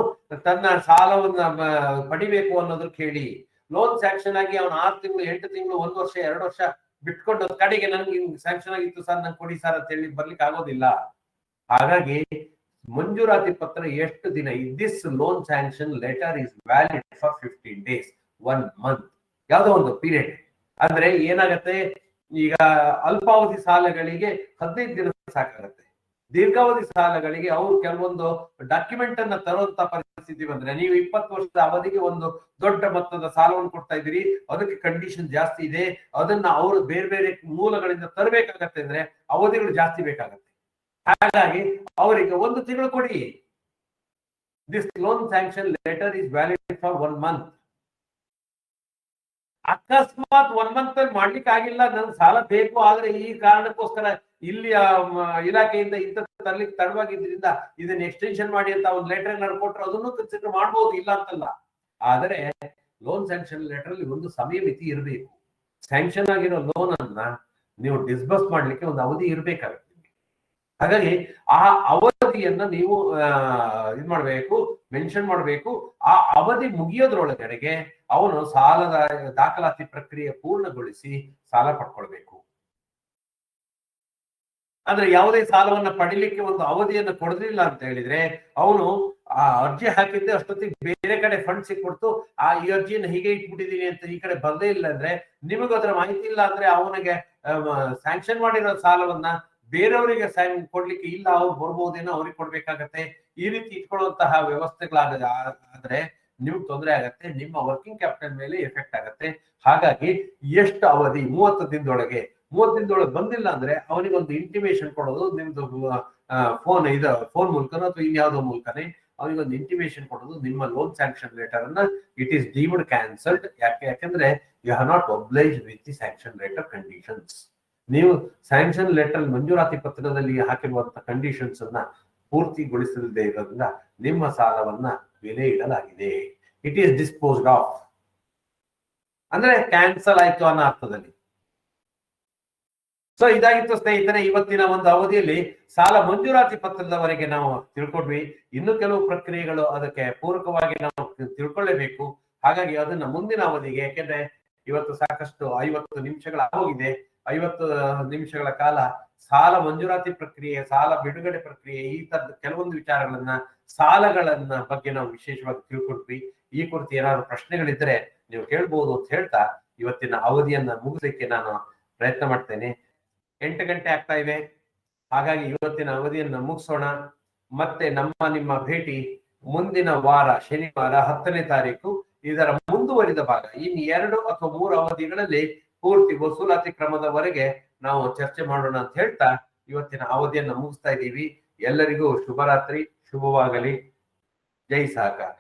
ತನ್ನ ಸಾಲವನ್ನು ಪಡಿಬೇಕು ಅನ್ನೋದ್ರ ಕೇಳಿ. ಲೋನ್ ಸ್ಯಾಂಕ್ಷನ್ ಆಗಿ ಅವನು 6 ತಿಂಗಳು 8 ತಿಂಗಳು 1 ವರ್ಷ 2 ವರ್ಷ ಬಿಟ್ಕೊಂಡು ಕಡೆಗೆ ನನ್ಗೆ ಸ್ಯಾಂಕ್ಷನ್ ಆಗಿತ್ತು ಸರ್ ನಂಗೆ ಕೊಡಿ ಸರ್ ಅಂತ ಹೇಳಿ ಬರ್ಲಿಕ್ಕೆ ಆಗೋದಿಲ್ಲ. ಹಾಗಾಗಿ ಮಂಜೂರಾತಿ ಪತ್ರ ಎಷ್ಟು ದಿನ, this loan sanction letter is valid for 15 days 1 month, ಯಾವುದೋ ಒಂದು ಪೀರಿಯಡ್. ಅಂದ್ರೆ ಏನಾಗತ್ತೆ, ಈಗ ಅಲ್ಪಾವಧಿ ಸಾಲಗಳಿಗೆ 15 ದಿನ ಸಾಕಾಗತ್ತೆ. ದೀರ್ಘಾವಧಿ ಸಾಲಗಳಿಗೆ ಅವರು ಕೆಲವೊಂದು ಡಾಕ್ಯುಮೆಂಟ್ ಅನ್ನ ತರುವಂತ ಪರಿಸ್ಥಿತಿ ಬಂದ್ರೆ, ನೀವು 20 ವರ್ಷದ ಅವಧಿಗೆ ಒಂದು ದೊಡ್ಡ ಮೊತ್ತದ ಸಾಲವನ್ನು ಕೊಡ್ತಾ ಇದ್ದೀರಿ, ಅದಕ್ಕೆ ಕಂಡೀಷನ್ ಜಾಸ್ತಿ ಇದೆ, ಅದನ್ನ ಅವರು ಬೇರೆ ಬೇರೆ ಮೂಲಗಳಿಂದ ತರಬೇಕಾಗತ್ತೆ ಅಂದ್ರೆ ಅವಧಿಗಳು ಜಾಸ್ತಿ ಬೇಕಾಗತ್ತೆ. ಹಾಗಾಗಿ ಅವರಿಗೆ 1 ತಿಂಗಳು ಕೊಡಿ. This loan sanction letter is valid for 1 month. ಅಕಸ್ಮಾತ್ 1 month ಅಲ್ಲಿ ಮಾಡ್ಲಿಕ್ಕೆ ಆಗಿಲ್ಲ, ನನ್ಗೆ ಸಾಲ ಬೇಕು ಆದ್ರೆ ಈ ಕಾರಣಕ್ಕೋಸ್ಕರ ಇಲ್ಲಿ ಇಲಾಖೆಯಿಂದ ಇಂಥ ತರ್ಲಿಕ್ಕೆ ತಡವಾಗಿದ್ರಿಂದ ಇದನ್ನ ಎಕ್ಸ್ಟೆನ್ಷನ್ ಮಾಡಿ ಅಂತ ಒಂದು ಲೆಟರ್ ನಾನು ಕೊಟ್ಟರೆ ಅದನ್ನು ಕನ್ಸಿಡರ್ ಮಾಡಬಹುದು, ಇಲ್ಲ ಅಂತಲ್ಲ. ಆದರೆ ಲೋನ್ ಸ್ಯಾಂಕ್ಷನ್ ಲೆಟರ್ ಅಲ್ಲಿ ಒಂದು ಸಮಯ ಮಿತಿ ಇರಬೇಕು. ಸ್ಯಾಂಕ್ಷನ್ ಆಗಿರೋ ಲೋನ್ ಅನ್ನ ನೀವು ಡಿಸ್ಬರ್ಸ್ ಮಾಡ್ಲಿಕ್ಕೆ ಒಂದು ಅವಧಿ ಇರಬೇಕಾಗುತ್ತೆ. ಹಾಗಾಗಿ ಆ ಅವಧಿಯನ್ನ ನೀವು ಇದ್ ಮಾಡ್ಬೇಕು, ಮೆನ್ಷನ್ ಮಾಡಬೇಕು. ಆ ಅವಧಿ ಮುಗಿಯೋದ್ರೊಳಗಡೆಗೆ ಅವನು ಸಾಲದ ದಾಖಲಾತಿ ಪ್ರಕ್ರಿಯೆ ಪೂರ್ಣಗೊಳಿಸಿ ಸಾಲ ಪಡ್ಕೊಳ್ಬೇಕು. ಅಂದ್ರೆ ಯಾವುದೇ ಸಾಲವನ್ನ ಪಡಿಲಿಕ್ಕೆ ಒಂದು ಅವಧಿಯನ್ನು ಕೊಡಲಿಲ್ಲ ಅಂತ ಹೇಳಿದ್ರೆ ಅವನು ಆ ಅರ್ಜಿ ಹಾಕಿದ್ದೆ ಅಷ್ಟೊತ್ತಿಗೆ ಬೇರೆ ಕಡೆ ಫಂಡ್ ಸಿಕ್ಬಿಡ್ತು, ಈ ಅರ್ಜಿಯನ್ನು ಹೀಗೆ ಇಟ್ಬಿಟ್ಟಿದೀನಿ ಅಂತ ಈ ಕಡೆ ಬರ್ದೇ ಇಲ್ಲ ಅಂದ್ರೆ, ನಿಮಗೂ ಅದರ ಮಾಹಿತಿ ಇಲ್ಲ ಅಂದ್ರೆ ಅವನಿಗೆ ಸ್ಯಾಂಕ್ಷನ್ ಮಾಡಿರೋ ಸಾಲವನ್ನ ಬೇರೆಯವರಿಗೆ ಕೊಡ್ಲಿಕ್ಕೆ ಇಲ್ಲ, ಅವ್ರು ಬರ್ಬೋದೇನೋ ಅವ್ರಿಗೆ ಕೊಡ್ಬೇಕಾಗತ್ತೆ. ಈ ರೀತಿ ಇಟ್ಕೊಳ್ಳುವಂತಹ ವ್ಯವಸ್ಥೆಗಳಾದ್ರೆ ನಿಮ್ಗೆ ತೊಂದರೆ ಆಗತ್ತೆ, ನಿಮ್ಮ ವರ್ಕಿಂಗ್ ಕ್ಯಾಪಿಟಲ್ ಮೇಲೆ ಎಫೆಕ್ಟ್ ಆಗತ್ತೆ. ಹಾಗಾಗಿ ಎಷ್ಟು ಅವಧಿ 30 ದಿನದೊಳಗೆ ಬಂದಿಲ್ಲ ಅಂದ್ರೆ ಅವನಿಗೆ ಒಂದು ಇಂಟಿಮೇಶನ್ ಕೊಡೋದು, ನಿಮ್ದು ಫೋನ್ ಮೂಲಕನೋ ಅಥವಾ ಇನ್ಯಾವುದೋ ಮೂಲಕನೇ ಅವನಿಗೊಂದು ಇಂಟಿಮೇಶನ್ ಕೊಡೋದು, ನಿಮ್ಮ ಲೋನ್ ಸ್ಯಾಂಕ್ಷನ್ ಲೆಟರ್ ಅನ್ನ ಇಟ್ ಈಸ್ ಡೀಮ್ಡ್ ಕ್ಯಾನ್ಸಲ್ಡ್. ಯಾಕೆಂದ್ರೆ you have not oblige with the sanction letter conditions. ನೀವು ಸ್ಯಾಂಕ್ಷನ್ ಲೆಟರ್ ಮಂಜೂರಾತಿ ಪತ್ರದಲ್ಲಿ ಹಾಕಿರುವಂತಹ ಕಂಡೀಷನ್ಸ್ ಅನ್ನ ಪೂರ್ತಿಗೊಳಿಸದೇ ಇರೋದ್ರಿಂದ ನಿಮ್ಮ ಸಾಲವನ್ನ ಬೆಲೆ ಇಡಲಾಗಿದೆ, ಇಟ್ ಈಸ್ ಡಿಸ್ಪೋಸ್ಡ್ ಆಫ್, ಅಂದ್ರೆ ಕ್ಯಾನ್ಸಲ್ ಆಯ್ತು ಅನ್ನೋ ಅರ್ಥದಲ್ಲಿ. ಸೊ ಇದಾಗಿತ್ತು ಸ್ನೇಹಿತರೆ ಇವತ್ತಿನ ಒಂದು ಅವಧಿಯಲ್ಲಿ ಸಾಲ ಮಂಜೂರಾತಿ ಪತ್ರದವರೆಗೆ ನಾವು ತಿಳ್ಕೊಂಡ್ವಿ. ಇನ್ನು ಕೆಲವು ಪ್ರಕ್ರಿಯೆಗಳು ಅದಕ್ಕೆ ಪೂರಕವಾಗಿ ನಾವು ತಿಳ್ಕೊಳ್ಳೇಬೇಕು. ಹಾಗಾಗಿ ಅದನ್ನ ಮುಂದಿನ ಅವಧಿಗೆ, ಯಾಕೆಂದ್ರೆ ಇವತ್ತು ಸಾಕಷ್ಟು 50 ನಿಮಿಷಗಳ ಹೋಗಿದೆ, 50 ನಿಮಿಷಗಳ ಕಾಲ ಸಾಲ ಮಂಜೂರಾತಿ ಪ್ರಕ್ರಿಯೆ, ಸಾಲ ಬಿಡುಗಡೆ ಪ್ರಕ್ರಿಯೆ, ಈ ತರದ ಕೆಲವೊಂದು ವಿಚಾರಗಳನ್ನ, ಸಾಲಗಳನ್ನ ಬಗ್ಗೆ ನಾವು ವಿಶೇಷವಾಗಿ ತಿಳ್ಕೊಟ್ವಿ. ಈ ಕುರಿತು ಏನಾದ್ರು ಪ್ರಶ್ನೆಗಳಿದ್ರೆ ನೀವು ಕೇಳ್ಬಹುದು ಅಂತ ಹೇಳ್ತಾ ಇವತ್ತಿನ ಅವಧಿಯನ್ನ ಮುಗಿಸಲಿಕ್ಕೆ ನಾನು ಪ್ರಯತ್ನ ಮಾಡ್ತೇನೆ. 8 ಗಂಟೆ ಆಗ್ತಾ ಇದೆ. ಹಾಗಾಗಿ ಇವತ್ತಿನ ಅವಧಿಯನ್ನ ಮುಗಿಸೋಣ. ಮತ್ತೆ ನಿಮ್ಮ ಭೇಟಿ ಮುಂದಿನ ವಾರ ಶನಿವಾರ 10ನೇ ತಾರೀಕು. ಇದರ ಮುಂದುವರಿದ ಭಾಗ ಇನ್ನು 2 ಅಥವಾ 3 ಅವಧಿಗಳಲ್ಲಿ ಪೂರ್ತಿ ವಸೂಲಾತಿ ಕ್ರಮದವರೆಗೆ ನಾವು ಚರ್ಚೆ ಮಾಡೋಣ ಅಂತ ಹೇಳ್ತಾ ಇವತ್ತಿನ ಅವಧಿಯನ್ನ ಮುಗಿಸ್ತಾ ಇದ್ದೀವಿ. ಎಲ್ಲರಿಗೂ ಶುಭರಾತ್ರಿ, ಶುಭವಾಗಲಿ. ಜೈ ಸಹಕಾರ.